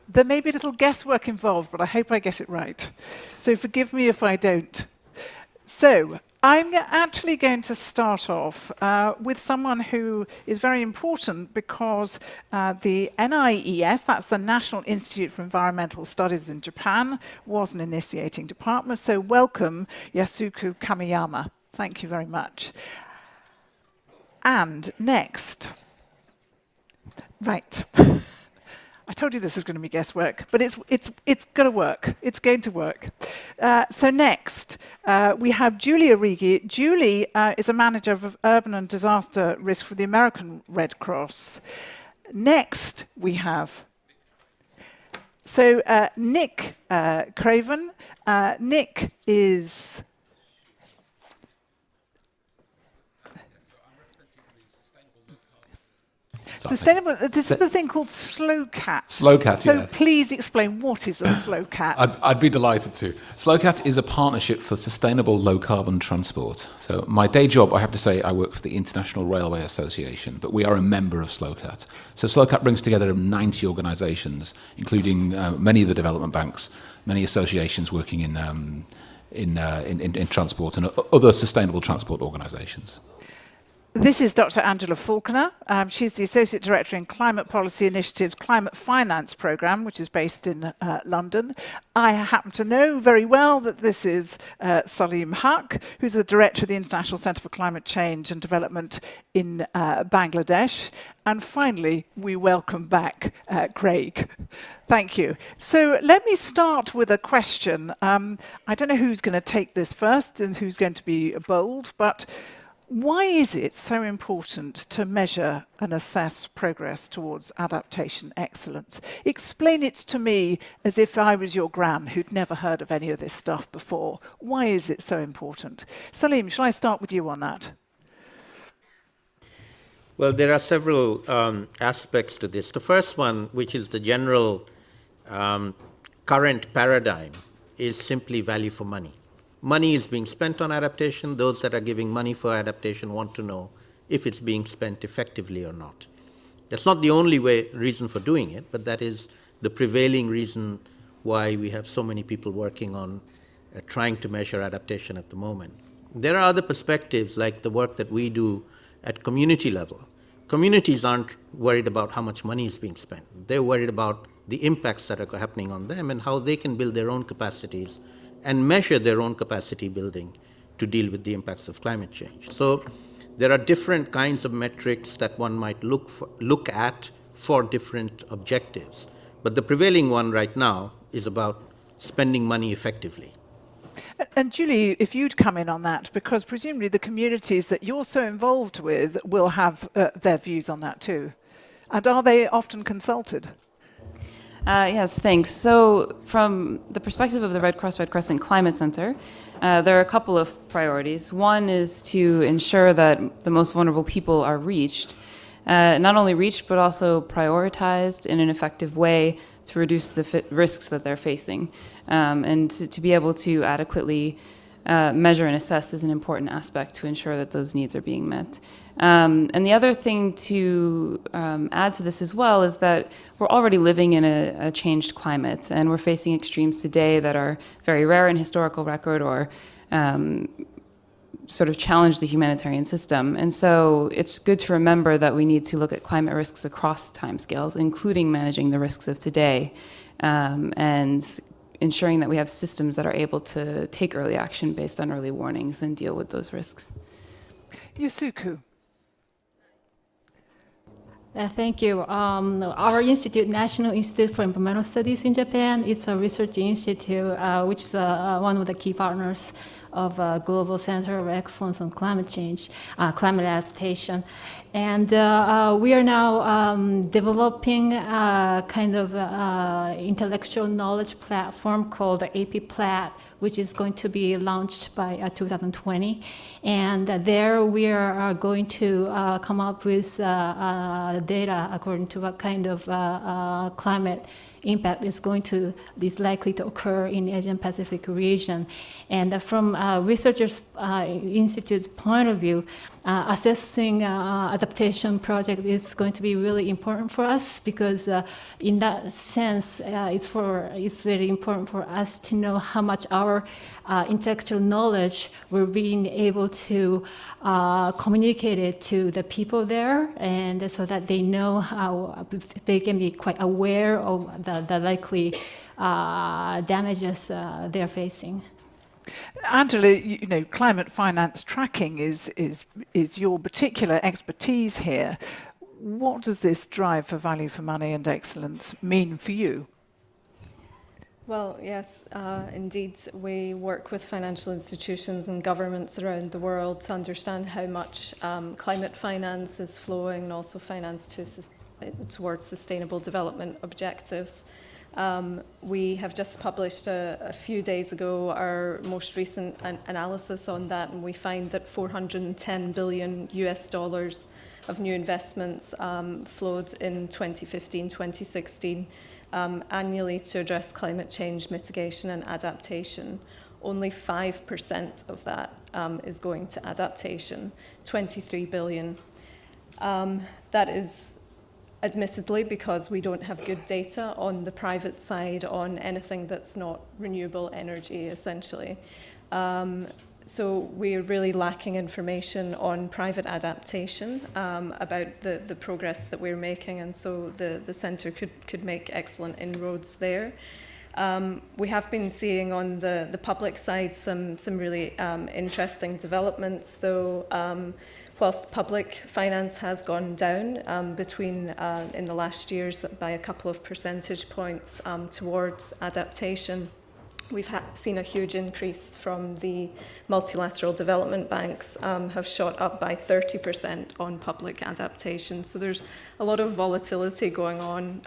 there may be a little guesswork involved, but I hope I get it right. So forgive me if I don't. So I'm actually going to start off with someone who is very important because the NIES, that's the National Institute for Environmental Studies in Japan, was an initiating department. So welcome, Yasuko Kamiyama. Thank you very much. And next, right. I told you this was going to be guesswork, but it's going to work. It's going to work. So next, we have Julie Origi. Julie is a manager of urban and disaster risk for the American Red Cross. Next, we have Nick Craven. Nick is sustainable. This is the thing called SLOCAT. SLOCAT, so yes. Please explain, what is a SLOCAT? I'd be delighted to. SLOCAT is a partnership for sustainable low-carbon transport. So my day job, I have to say, I work for the International Railway Association, but we are a member of SLOCAT. So SLOCAT brings together 90 organisations, including many of the development banks, many associations working in transport and other sustainable transport organisations. This is Dr. Angela Falconer. She's the Associate Director in Climate Policy Initiative's Climate Finance Programme, which is based in London. I happen to know very well that this is Salim Haq, who's the Director of the International Centre for Climate Change and Development in Bangladesh. And finally, we welcome back Craig. Thank you. So let me start with a question. I don't know who's going to take this first and who's going to be bold, but why is it so important to measure and assess progress towards adaptation excellence? Explain it to me as if I was your gran who'd never heard of any of this stuff before. Why is it so important? Salim, shall I start with you on that? Well, there are several aspects to this. The first one, which is the general current paradigm, is simply value for money. Money is being spent on adaptation. Those that are giving money for adaptation want to know if it's being spent effectively or not. That's not the only reason for doing it, but that is the prevailing reason why we have so many people working on trying to measure adaptation at the moment. There are other perspectives, like the work that we do at community level. Communities aren't worried about how much money is being spent. They're worried about the impacts that are happening on them and how they can build their own capacities and measure their own capacity building to deal with the impacts of climate change. So there are different kinds of metrics that one might look at for different objectives. But the prevailing one right now is about spending money effectively. And Julie, if you'd come in on that, because presumably the communities that you're so involved with will have their views on that too. And are they often consulted? Yes, thanks. So from the perspective of the Red Cross Red Crescent Climate Center, there are a couple of priorities. One is to ensure that the most vulnerable people are reached, not only reached, but also prioritized in an effective way to reduce the risks that they're facing. And to be able to adequately measure and assess is an important aspect to ensure that those needs are being met. And the other thing to add to this as well is that we're already living in a changed climate, and we're facing extremes today that are very rare in historical record or sort of challenge the humanitarian system. And so it's good to remember that we need to look at climate risks across timescales, including managing the risks of today, and ensuring that we have systems that are able to take early action based on early warnings and deal with those risks. Yusuku. Thank you. Our institute, National Institute for Environmental Studies in Japan, is a research institute which is one of the key partners of Global Center of Excellence on Climate Change, Climate Adaptation. And we are now developing a kind of intellectual knowledge platform called the AP-Plat, which is going to be launched by 2020. And there we are going to come up with data according to what kind of climate impact is likely to occur in the Asian Pacific region. And from researchers' institute's point of view, assessing adaptation project is going to be really important for us, because in that sense, it's very important for us to know how much our intellectual knowledge we're being able to communicate it to the people there, and so that they know how they can be quite aware of the likely damages they're facing. Angela, you know, climate finance tracking is your particular expertise here. What does this drive for value for money and excellence mean for you? Well, yes, indeed. We work with financial institutions and governments around the world to understand how much climate finance is flowing, and also finance towards sustainable development objectives. We have just published a few days ago our most recent analysis on that, and we find that $410 billion of new investments flowed in 2015-2016 annually to address climate change mitigation and adaptation. Only 5% of that is going to adaptation, 23 billion. That is admittedly because we don't have good data on the private side on anything that's not renewable energy, essentially. So we're really lacking information on private adaptation about the progress that we're making, and so the centre could make excellent inroads there. We have been seeing on the public side some really interesting developments, though. Whilst public finance has gone down in the last years by a couple of percentage points towards adaptation, we've seen a huge increase from the multilateral development banks, have shot up by 30% on public adaptation. So there's a lot of volatility going on.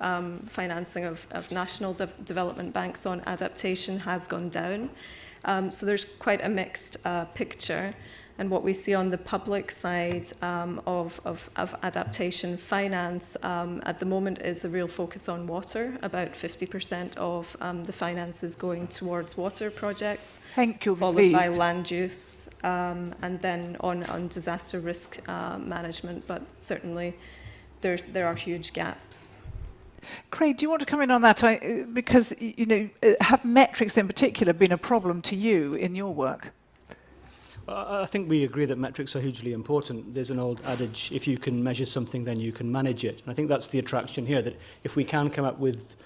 Financing of national development banks on adaptation has gone down. So there's quite a mixed picture. And what we see on the public side of adaptation finance at the moment is a real focus on water. About 50% of the finance is going towards water projects. Thank you, followed by land use, and then on disaster risk management. But certainly there are huge gaps. Craig, do you want to come in on that? Because, you know, have metrics in particular been a problem to you in your work? I think we agree that metrics are hugely important. There's an old adage, if you can measure something, then you can manage it. And I think that's the attraction here, that if we can come up with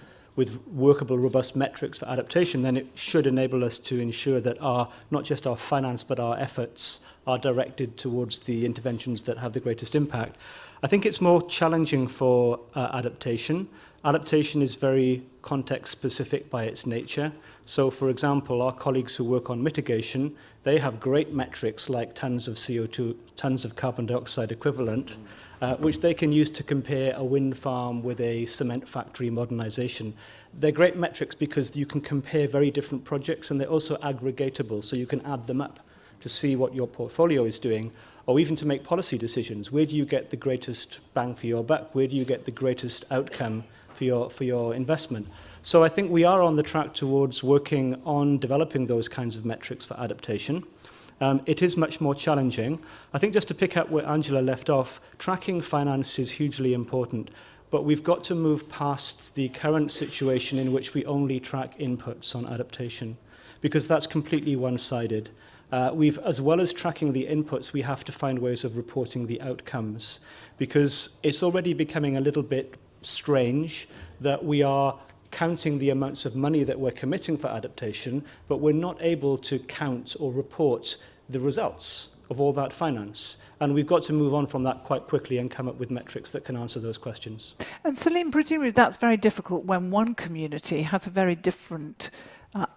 workable, robust metrics for adaptation, then it should enable us to ensure that not just our finance, but our efforts are directed towards the interventions that have the greatest impact. I think it's more challenging for adaptation. Adaptation is very context-specific by its nature. So, for example, our colleagues who work on mitigation, they have great metrics like tons of CO2, tons of carbon dioxide equivalent, which they can use to compare a wind farm with a cement factory modernization. They're great metrics because you can compare very different projects, and they're also aggregatable, so you can add them up to see what your portfolio is doing, or even to make policy decisions. Where do you get the greatest bang for your buck? Where do you get the greatest outcome for your investment? So I think we are on the track towards working on developing those kinds of metrics for adaptation. It is much more challenging. I think just to pick up where Angela left off, tracking finance is hugely important, but we've got to move past the current situation in which we only track inputs on adaptation, because that's completely one-sided. As well as tracking the inputs, we have to find ways of reporting the outcomes, because it's already becoming a little bit strange that we are counting the amounts of money that we're committing for adaptation, but we're not able to count or report the results of all that finance. And we've got to move on from that quite quickly and come up with metrics that can answer those questions. And Salim, presumably that's very difficult when one community has a very different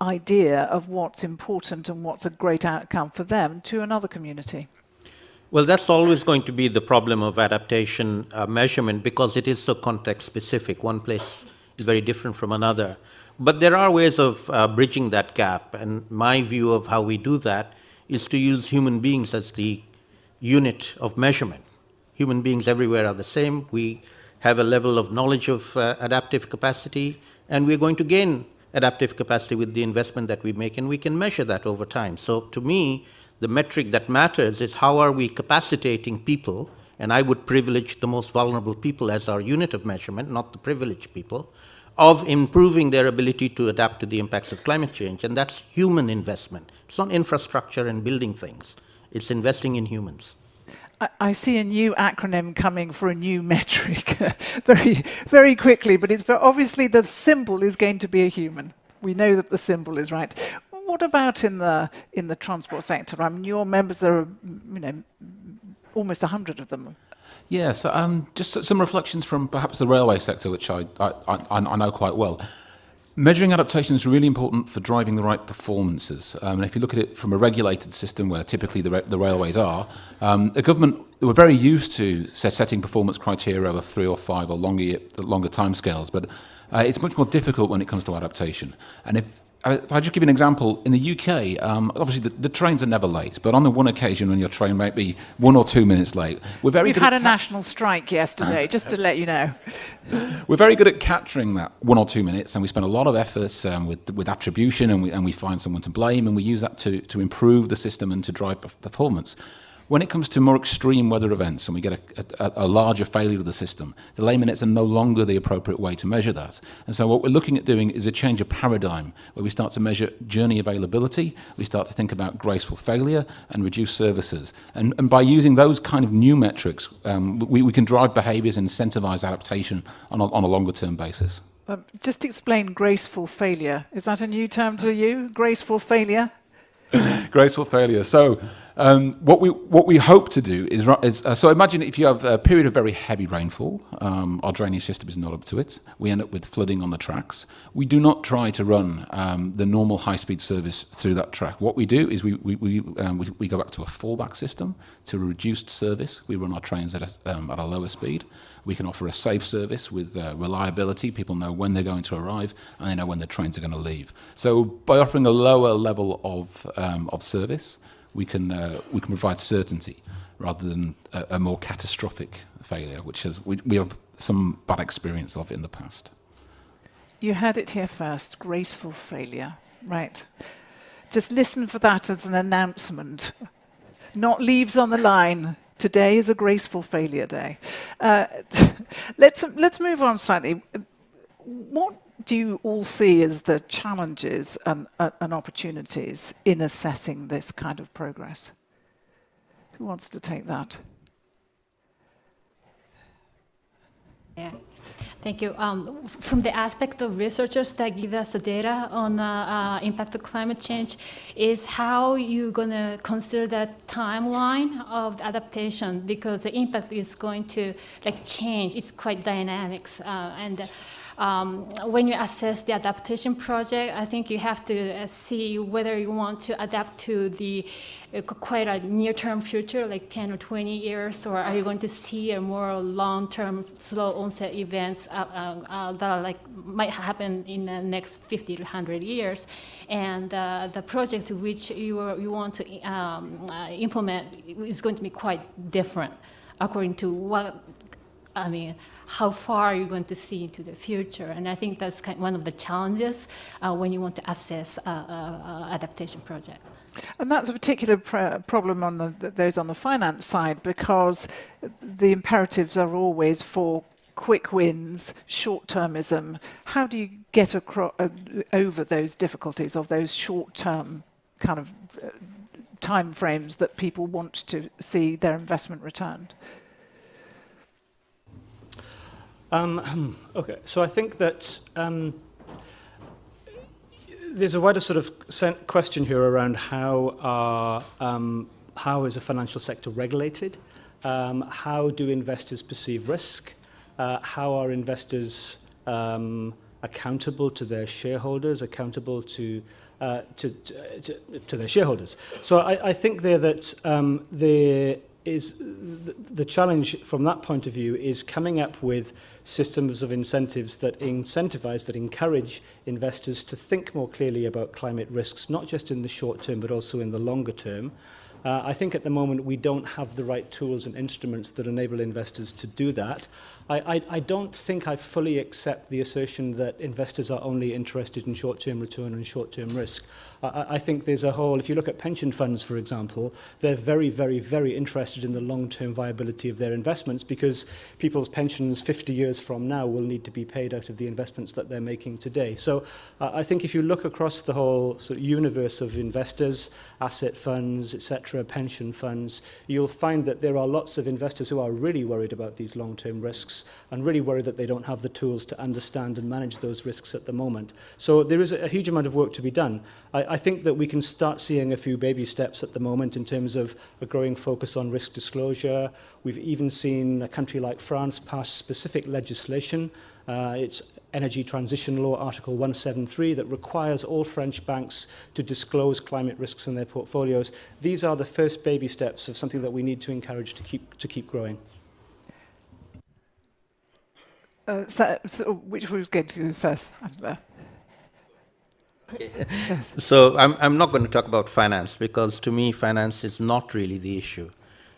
idea of what's important and what's a great outcome for them to another community. Well, that's always going to be the problem of adaptation measurement, because it is so context specific. One place is very different from another. But there are ways of bridging that gap, and my view of how we do that is to use human beings as the unit of measurement. Human beings everywhere are the same. We have a level of knowledge of adaptive capacity, and we're going to gain adaptive capacity with the investment that we make, and we can measure that over time. So to me, the metric that matters is how are we capacitating people, and I would privilege the most vulnerable people as our unit of measurement, not the privileged people, of improving their ability to adapt to the impacts of climate change. And that's human investment. It's not infrastructure and building things. It's investing in humans. I see a new acronym coming for a new metric very, very quickly, but it's obviously the symbol is going to be a human. We know that the symbol is right. What about in the transport sector? I mean, your members are, almost 100 of them. Yeah, so just some reflections from perhaps the railway sector, which I know quite well. Measuring adaptation is really important for driving the right performances. And if you look at it from a regulated system where typically the railways are, the government were very used to setting performance criteria over 3 or 5 or longer timescales, but it's much more difficult when it comes to adaptation. And if I just give you an example, in the UK, obviously the trains are never late, but on the one occasion when your train might be 1 or 2 minutes late, we've had a national strike yesterday, just to let you know. We're very good at capturing that 1 or 2 minutes, and we spend a lot of effort with attribution, and we find someone to blame, and we use that to improve the system and to drive performance. When it comes to more extreme weather events and we get a larger failure of the system, delay minutes are no longer the appropriate way to measure that. And so what we're looking at doing is a change of paradigm where we start to measure journey availability, we start to think about graceful failure and reduce services. And by using those kind of new metrics, we can drive behaviours and incentivise adaptation on a longer term basis. Just explain graceful failure. Is that a new term to you, graceful failure? Graceful failure. So what we hope to do is so imagine if you have a period of very heavy rainfall, our drainage system is not up to it. We end up with flooding on the tracks. We do not try to run the normal high-speed service through that track. What we do is we go back to a fallback system, to a reduced service. We run our trains at a lower speed. We can offer a safe service with reliability. People know when they're going to arrive, and they know when the trains are going to leave. So by offering a lower level of service, we can provide certainty rather than a more catastrophic failure, which we have some bad experience of in the past. You heard it here first, graceful failure. Right. Just listen for that as an announcement. Not leaves on the line. Today is a graceful failure day. Let's move on slightly. What do you all see as the challenges and opportunities in assessing this kind of progress? Who wants to take that? Yeah, thank you. From the aspect of researchers that give us the data on impact of climate change, is how you're going to consider that timeline of the adaptation, because the impact is going to change. It's quite dynamic, and when you assess the adaptation project, I think you have to see whether you want to adapt to the quite a near-term future, like 10 or 20 years, or are you going to see a more long-term, slow onset events that might happen in the next 50 to 100 years, and the project which you want to implement is going to be quite different according to how far you're going to see into the future. And I think that's one of the challenges when you want to assess adaptation project. And that's a particular problem on those on the finance side, because the imperatives are always for quick wins, short-termism. How do you get over those difficulties of those short-term kind of time frames that people want to see their investment returned? Okay, so I think that there's a wider sort of question here around how is the financial sector regulated? How do investors perceive risk? How are investors accountable to their shareholders, accountable to their shareholders? So I think there that there is the challenge from that point of view is coming up with systems of incentives that incentivize, that encourage investors to think more clearly about climate risks, not just in the short term, but also in the longer term. I think at the moment we don't have the right tools and instruments that enable investors to do that. I don't think I fully accept the assertion that investors are only interested in short-term return and short-term risk. I think there's a whole, if you look at pension funds, for example, they're very, very, very interested in the long-term viability of their investments, because people's pensions 50 years from now will need to be paid out of the investments that they're making today. So I think if you look across the whole sort of universe of investors, asset funds, etc., pension funds, you'll find that there are lots of investors who are really worried about these long-term risks and really worried that they don't have the tools to understand and manage those risks at the moment. So there is a huge amount of work to be done. I think that we can start seeing a few baby steps at the moment in terms of a growing focus on risk disclosure. We've even seen a country like France pass specific legislation. It's Energy Transition Law, Article 173, that requires all French banks to disclose climate risks in their portfolios. These are the first baby steps of something that we need to encourage to keep growing. So which was going to go first? So I'm not going to talk about finance, because to me finance is not really the issue.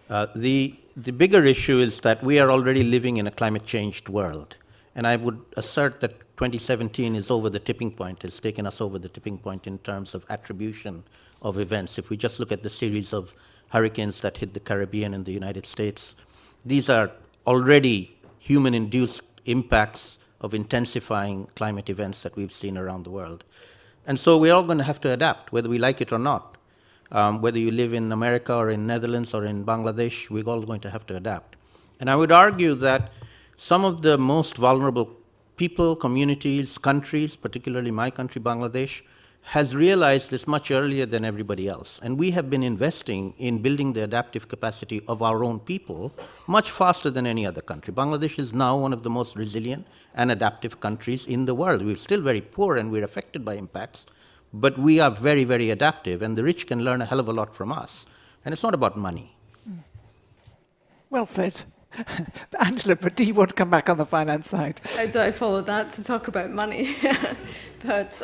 The bigger issue is that we are already living in a climate changed world. And I would assert that 2017 is over the tipping point, has taken us over the tipping point in terms of attribution of events. If we just look at the series of hurricanes that hit the Caribbean and the United States, these are already human-induced impacts of intensifying climate events that we've seen around the world. And so we're all going to have to adapt, whether we like it or not. Whether you live in America or in Netherlands or in Bangladesh, we're all going to have to adapt. And I would argue that some of the most vulnerable people, communities, countries, particularly my country, Bangladesh, has realized this much earlier than everybody else. And we have been investing in building the adaptive capacity of our own people much faster than any other country. Bangladesh is now one of the most resilient and adaptive countries in the world. We're still very poor and we're affected by impacts, but we are very, very adaptive, and the rich can learn a hell of a lot from us. And it's not about money. Well said. Angela, but do you want to come back on the finance side? How do I follow that to talk about money? But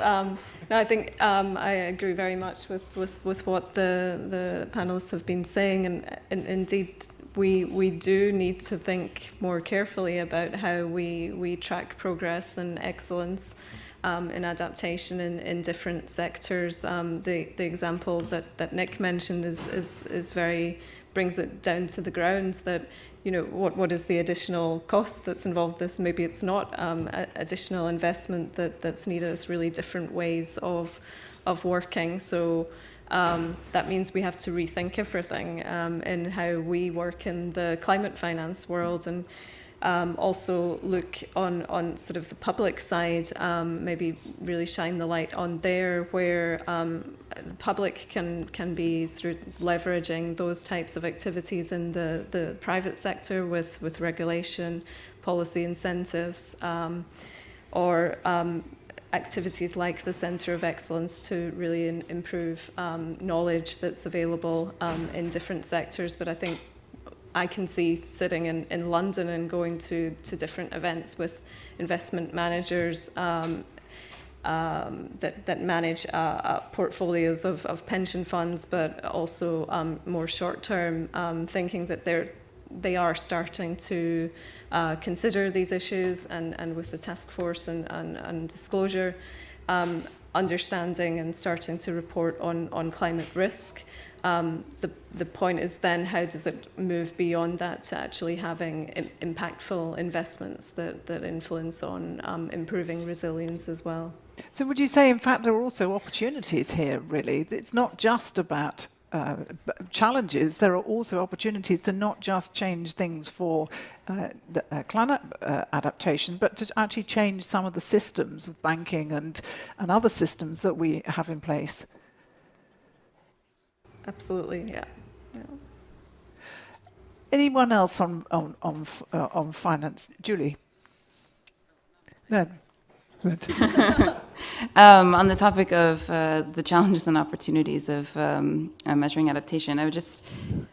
No, I think I agree very much with what the panelists have been saying, and indeed we do need to think more carefully about how we track progress and excellence in adaptation in different sectors. The example that Nick mentioned is very brings it down to the ground that, you know, what is the additional cost that's involved with this? Maybe it's not additional investment that's needed. It's really different ways of working. So that means we have to rethink everything in how we work in the climate finance world, and also look on sort of the public side, maybe really shine the light on there where the public can be sort of leveraging those types of activities in the private sector with regulation, policy incentives, or activities like the Centre of Excellence to really improve knowledge that's available in different sectors. But I think I can see sitting in London and going to different events with investment managers that manage portfolios of pension funds, but also more short-term, thinking that they are starting to consider these issues, and with the task force and disclosure, understanding and starting to report on climate risk. The point is then, how does it move beyond that to actually having impactful investments that influence on improving resilience as well? So would you say, in fact, there are also opportunities here, really? It's not just about challenges, there are also opportunities to not just change things for climate adaptation, but to actually change some of the systems of banking and other systems that we have in place. Absolutely, yeah. Anyone else on finance? Julie? No. On the topic of the challenges and opportunities of measuring adaptation, I would just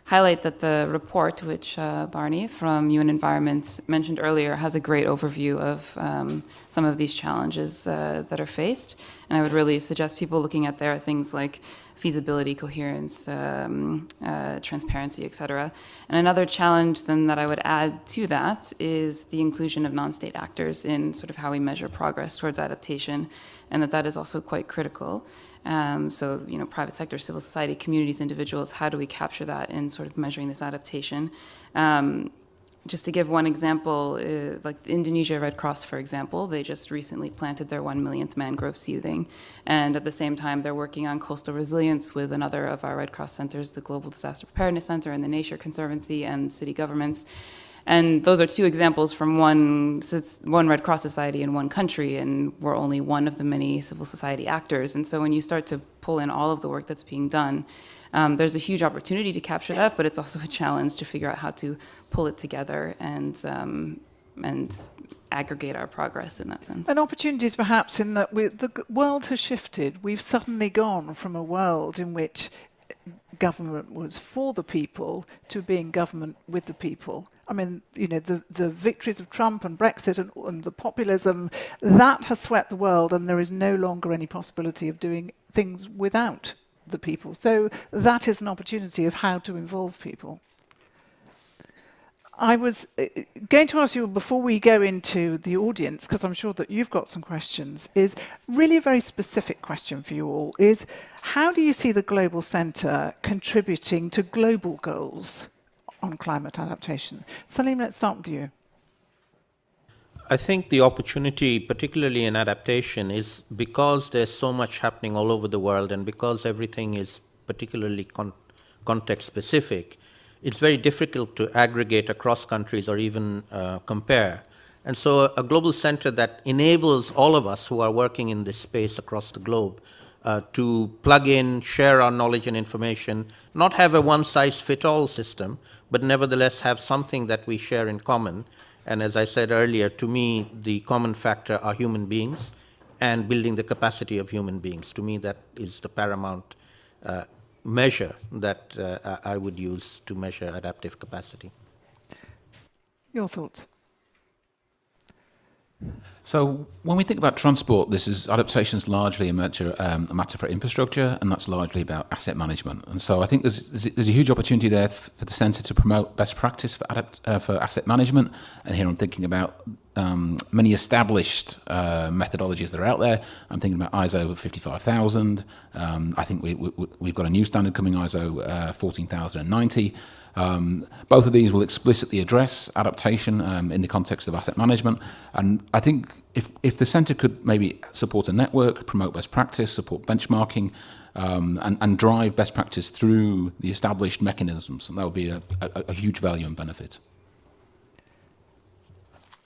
highlight that the report, which Barney from UN Environment mentioned earlier, has a great overview of some of these challenges that are faced. And I would really suggest people looking at there things like feasibility, coherence, transparency, etc. And another challenge then that I would add to that is the inclusion of non-state actors in sort of how we measure progress towards adaptation, and that is also quite critical. So, you know, private sector, civil society, communities, individuals, how do we capture that in sort of measuring this adaptation? Just to give one example, like the Indonesia Red Cross, for example, they just recently planted their 1 millionth mangrove seedling. And at the same time, they're working on coastal resilience with another of our Red Cross centers, the Global Disaster Preparedness Center and the Nature Conservancy and city governments. And those are two examples from one Red Cross society in one country, and we're only one of the many civil society actors. And so when you start to pull in all of the work that's being done, there's a huge opportunity to capture that, but it's also a challenge to figure out how to pull it together and aggregate our progress in that sense. And opportunities perhaps in that the world has shifted. We've suddenly gone from a world in which government was for the people to being government with the people. I mean, you know, the victories of Trump and Brexit and the populism, that has swept the world, and there is no longer any possibility of doing things without the people. So that is an opportunity of how to involve people. I was going to ask you, before we go into the audience, because I'm sure that you've got some questions, is really a very specific question for you all, is how do you see the Global Centre contributing to global goals on climate adaptation? Salim, let's start with you. I think the opportunity, particularly in adaptation, is because there's so much happening all over the world, and because everything is particularly context-specific, it's very difficult to aggregate across countries or even compare. And so a global center that enables all of us who are working in this space across the globe to plug in, share our knowledge and information, not have a one-size-fits-all system, but nevertheless have something that we share in common. And as I said earlier, to me, the common factor are human beings and building the capacity of human beings. To me, that is the paramount measure that I would use to measure adaptive capacity. Your thoughts? So when we think about transport, adaptation is largely a matter for infrastructure, and that's largely about asset management. And so I think there's a huge opportunity there for the centre to promote best practice for asset management. And here I'm thinking about many established methodologies that are out there. I'm thinking about ISO 55000. I think we've got a new standard coming, ISO 14090. Both of these will explicitly address adaptation in the context of asset management. And I think if the centre could maybe support a network, promote best practice, support benchmarking, and drive best practice through the established mechanisms, and that would be a huge value and benefit.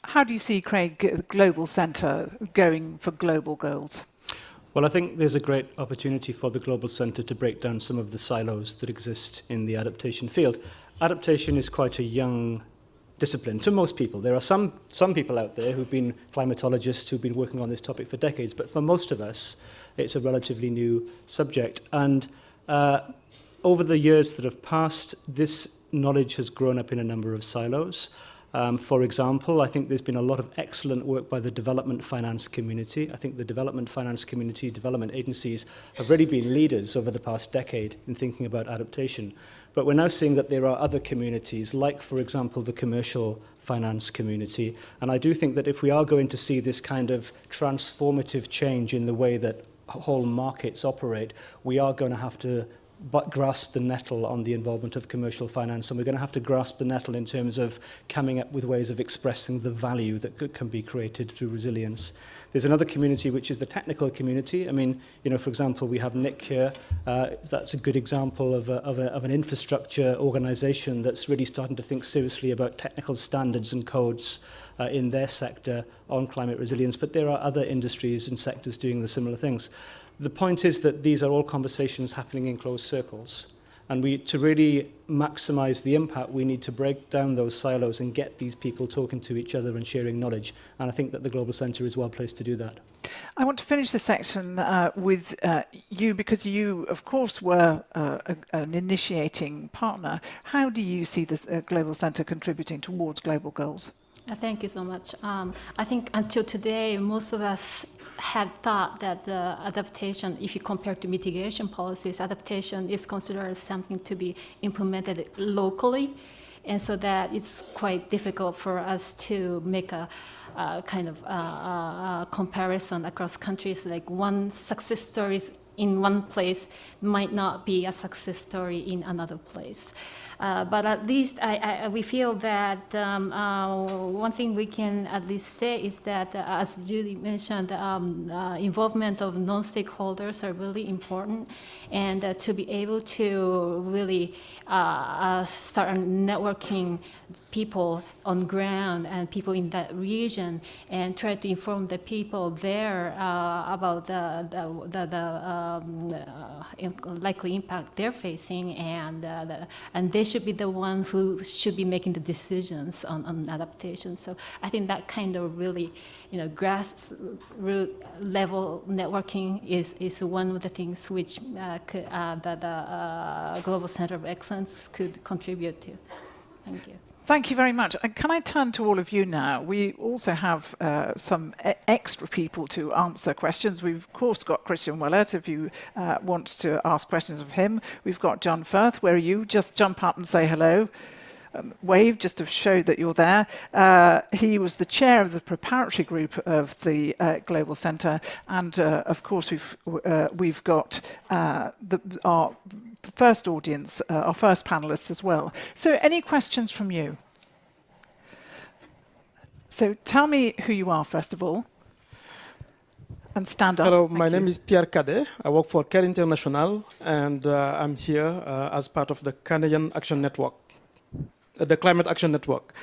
How do you see, Craig, the Global Centre going for global goals? Well, I think there's a great opportunity for the Global Centre to break down some of the silos that exist in the adaptation field. Adaptation is quite a young discipline to most people. There are some people out there who've been climatologists who've been working on this topic for decades, but for most of us, it's a relatively new subject. And over the years that have passed, this knowledge has grown up in a number of silos. For example, I think there's been a lot of excellent work by the development finance community. I think the development finance community, development agencies have really been leaders over the past decade in thinking about adaptation. But we're now seeing that there are other communities, like, for example, the commercial finance community. And I do think that if we are going to see this kind of transformative change in the way that whole markets operate, we are going to have to grasp the nettle on the involvement of commercial finance, and we're going to have to grasp the nettle in terms of coming up with ways of expressing the value that can be created through resilience. There's another community which is the technical community. I mean, for example, we have Nick here. That's a good example of an infrastructure organization that's really starting to think seriously about technical standards and codes in their sector on climate resilience, but there are other industries and sectors doing the similar things. The point is that these are all conversations happening in closed circles. And to really maximize the impact, we need to break down those silos and get these people talking to each other and sharing knowledge. And I think that the Global Centre is well placed to do that. I want to finish this section with you, because you, of course, were an initiating partner. How do you see the Global Centre contributing towards global goals? Thank you so much. I think until today, most of us had thought that adaptation, if you compare to mitigation policies, adaptation is considered as something to be implemented locally, and so that it's quite difficult for us to make a kind of comparison across countries. Like one success story in one place might not be a success story in another place. But at least we feel that one thing we can at least say is that, as Julie mentioned, involvement of non-stakeholders are really important, and to be able to really start networking people on ground and people in that region, and try to inform the people there about the likely impact they're facing, and they should be the one who should be making the decisions on adaptation. So I think that kind of really, grassroots level networking is one of the things which the Global Centre of Excellence could contribute to. Thank you. Thank you very much. And can I turn to all of you now? We also have some extra people to answer questions. We've, of course, got Christiaan Willert, if you want to ask questions of him. We've got John Firth. Where are you? Just jump up and say hello. Wave just to show that you're there. He was the chair of the preparatory group of the Global Centre, and of course we've got our first audience, our first panelists as well. So any questions from you? So tell me who you are first of all, and stand up. Hello, my name is Pierre Cadet. I work for Care International, and I'm here as part of the Canadian Action Network. The Climate Action Network.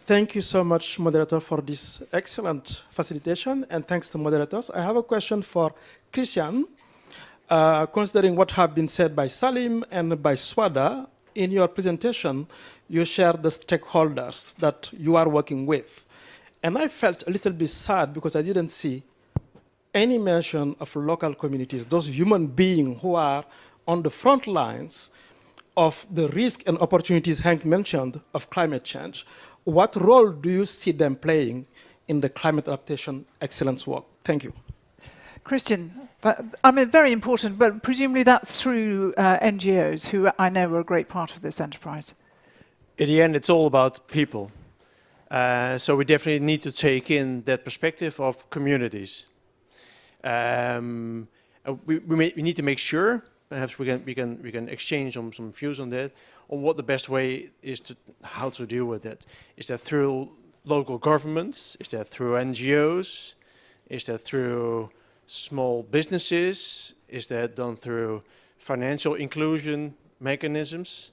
Thank you so much, moderator, for this excellent facilitation, and thanks to moderators. I have a question for Christiaan. Considering what have been said by Salim and by Swara, in your presentation, you shared the stakeholders that you are working with. And I felt a little bit sad because I didn't see any mention of local communities, those human beings who are on the front lines of the risk and opportunities Hank mentioned of climate change. What role do you see them playing in the climate adaptation excellence work. Thank you. Christiaan, I mean, very important, but presumably that's through NGOs, who I know are a great part of this enterprise. In the end, it's all about people. So we definitely need to take in that perspective of communities. We need to make sure, perhaps we can exchange some views on that, on what the best way is how to deal with that. Is that through local governments? Is that through NGOs? Is that through small businesses? Is that done through financial inclusion mechanisms?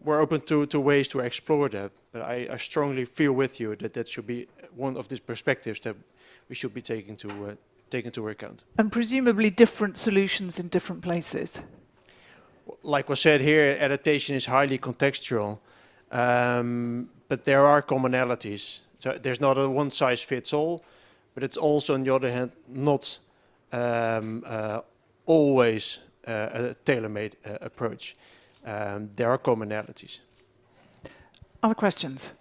We're open to ways to explore that, but I strongly feel with you that should be one of these perspectives that we should be taking into account. And presumably different solutions in different places. Like was said here, adaptation is highly contextual, but there are commonalities. So there's not a one-size-fits-all, but it's also, on the other hand, not always a tailor-made approach. There are commonalities. Other questions?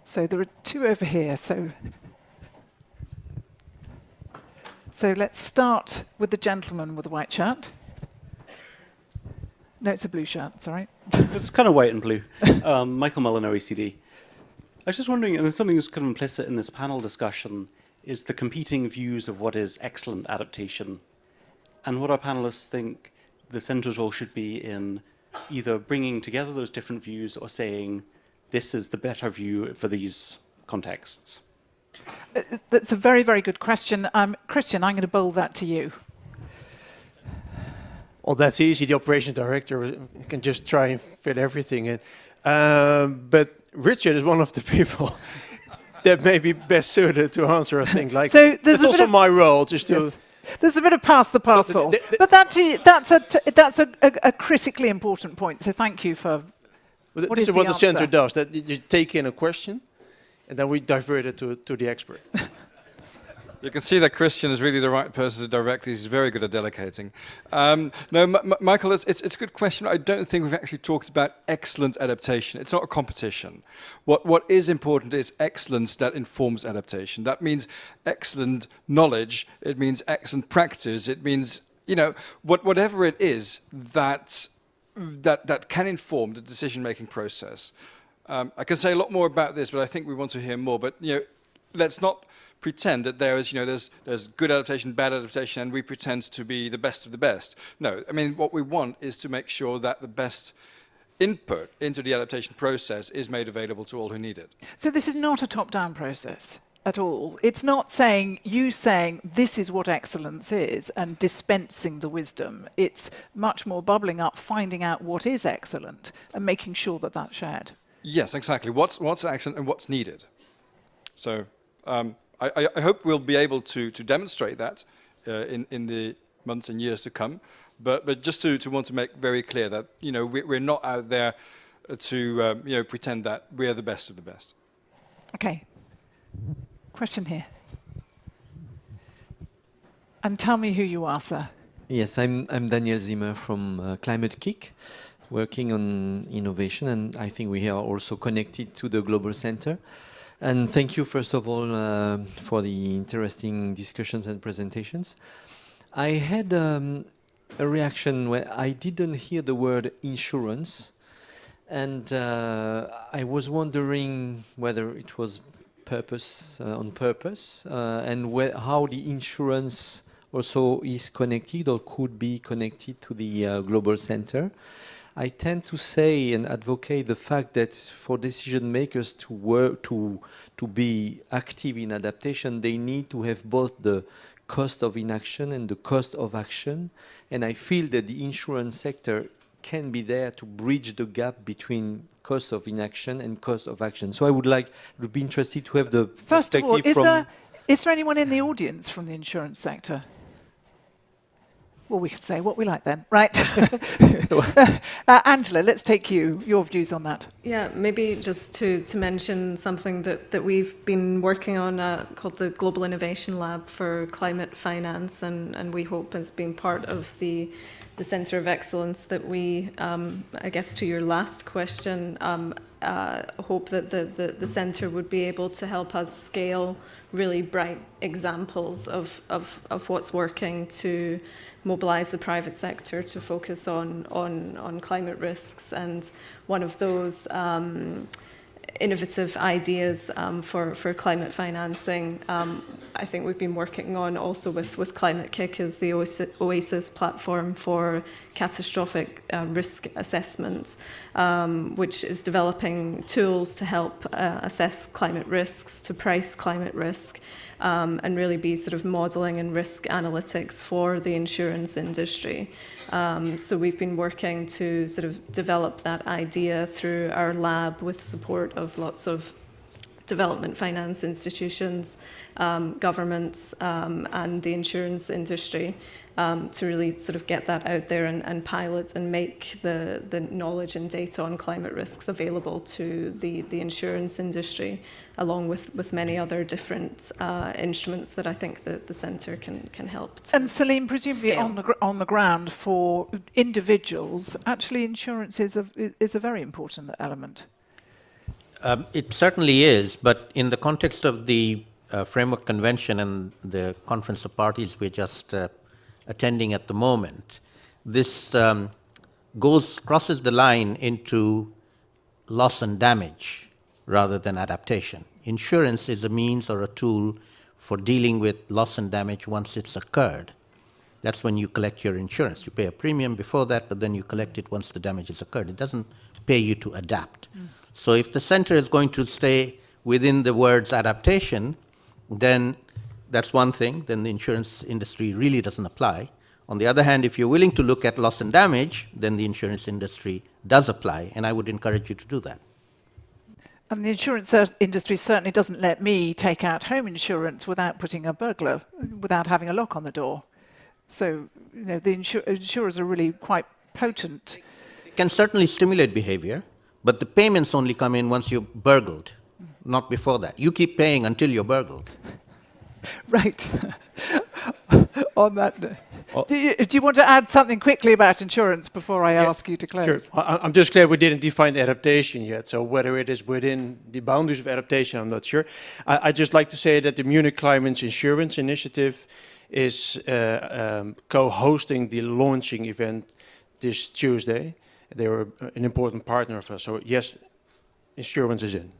So there are two over here. So let's start with the gentleman with the white shirt. No, it's a blue shirt, sorry. It's kind of white and blue. Michael Mullen, OECD. I was just wondering, and something that's kind of implicit in this panel discussion, is the competing views of what is excellent adaptation, and what our panelists think the centre's role should be in either bringing together those different views or saying, this is the better view for these contexts. That's a very, very good question. Christiaan, I'm going to bowl that to you. Well, that's easy. The operations director can just try and fit everything in. But Richard is one of the people that may be best suited to answer a thing like that. So it's also my role, just to... Yes. There's a bit of pass the parcel, but that's a critically important point. So thank you for. Well, this is what the centre does. That you take in a question, and then we divert it to the expert. You can see that Christiaan is really the right person to direct. He's very good at delegating. No, Michael, it's a good question. I don't think we've actually talked about excellent adaptation. It's not a competition. What is important is excellence that informs adaptation. That means excellent knowledge. It means excellent practice. It means, you know, whatever it is that can inform the decision-making process. I can say a lot more about this, but I think we want to hear more. But you know, let's not pretend that there is, you know, there's good adaptation, bad adaptation, and we pretend to be the best of the best. No, I mean, what we want is to make sure that the best input into the adaptation process is made available to all who need it. So this is not a top-down process at all. It's not saying this is what excellence is and dispensing the wisdom. It's much more bubbling up, finding out what is excellent and making sure that that's shared. Yes, exactly. What's excellent and what's needed. So I hope we'll be able to demonstrate that in the months and years to come. But just to want to make very clear that, you know, we're not out there to you know, pretend that we're the best of the best. Okay. Question here. And tell me who you are, sir. Yes, I'm Daniel Zimmer from Climate Kick, working on innovation, and I think we are also connected to the Global Center. And thank you, first of all, for the interesting discussions and presentations. I had a reaction where I didn't hear the word insurance, and I was wondering whether it was on purpose, and how the insurance also is connected or could be connected to the Global Center. I tend to say and advocate the fact that for decision makers to work to be active in adaptation, they need to have both the cost of inaction and the cost of action. And I feel that the insurance sector can be there to bridge the gap between cost of inaction and cost of action. So I would be interested to have the First of all, perspective is there anyone in the audience from the insurance sector? Well, we could say what we like then, right? Angela, let's take your views on that. Yeah, maybe just to mention something that we've been working on called the Global Innovation Lab for Climate Finance, and we hope as being part of the Centre of Excellence that we, I guess to your last question, hope that the centre would be able to help us scale really bright examples of what's working to mobilise the private sector to focus on climate risks. And one of those innovative ideas for climate financing, I think we've been working on also with Climate Kick, is the Oasis platform for catastrophic risk assessment, which is developing tools to help assess climate risks, to price climate risk, and really be sort of modelling and risk analytics for the insurance industry. So we've been working to sort of develop that idea through our lab with support of lots of development finance institutions, governments, and the insurance industry, to really sort of get that out there and pilot and make the knowledge and data on climate risks available to the insurance industry, along with many other different instruments that I think that the centre can help to. And Celine, presumably on the ground for individuals, actually insurance is a very important element. It certainly is, but in the context of the Framework Convention and the Conference of Parties we're just attending at the moment, this crosses the line into loss and damage rather than adaptation. Insurance is a means or a tool for dealing with loss and damage once it's occurred. That's when you collect your insurance. You pay a premium before that, but then you collect it once the damage has occurred. It doesn't pay you to adapt. So if the centre is going to stay within the words adaptation, then that's one thing, then the insurance industry really doesn't apply. On the other hand, if you're willing to look at loss and damage, then the insurance industry does apply, and I would encourage you to do that. And the insurance industry certainly doesn't let me take out home insurance without putting a burglar, without having a lock on the door. So, you know, the insurers are really quite potent. It can certainly stimulate behavior, but the payments only come in once you're burgled, not before that. You keep paying until you're burgled. Right. On that note. Do you want to add something quickly about insurance before I ask you to close? Sure. I'm just glad we didn't define adaptation yet. So whether it is within the boundaries of adaptation, I'm not sure. I'd just like to say that the Munich Climate Insurance Initiative is co-hosting the launching event this Tuesday. They were an important partner of us. So yes, insurance is in.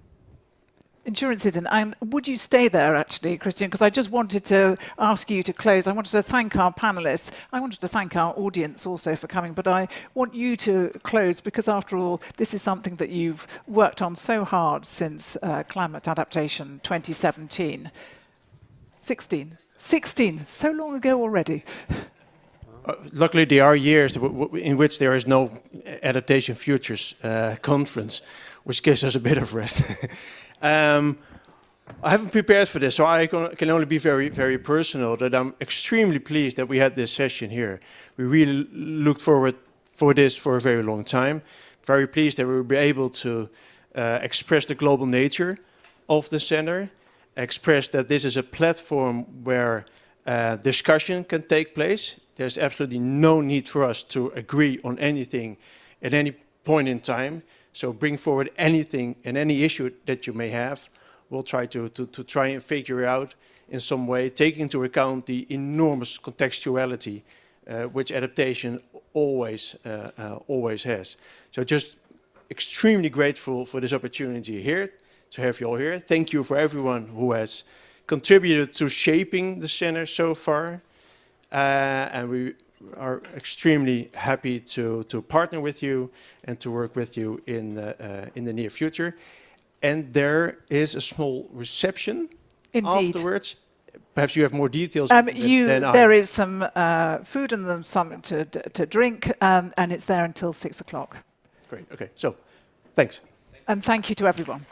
Insurance is in. And would you stay there, actually, Christiaan? Because I just wanted to ask you to close. I wanted to thank our panelists. I wanted to thank our audience also for coming. But I want you to close because, after all, this is something that you've worked on so hard since Climate Adaptation 2017. 16, so long ago already. Luckily, there are years in which there is no Adaptation Futures conference, which gives us a bit of rest. I haven't prepared for this, so I can only be very, very personal, that I'm extremely pleased that we had this session here. We really looked forward for this for a very long time. Very pleased that we will be able to express the global nature of the center, express that this is a platform where discussion can take place. There's absolutely no need for us to agree on anything at any point in time. So bring forward anything and any issue that you may have. We'll try to try and figure it out in some way, taking into account the enormous contextuality which adaptation always has. So just extremely grateful for this opportunity here, to have you all here. Thank you for everyone who has contributed to shaping the center so far. And we are extremely happy to partner with you and to work with you in the near future. And there is a small reception afterwards. Perhaps you have more details than I. There is some food and then something to drink, and it's there until 6 o'clock. Great. Okay. So, thanks. And thank you to everyone.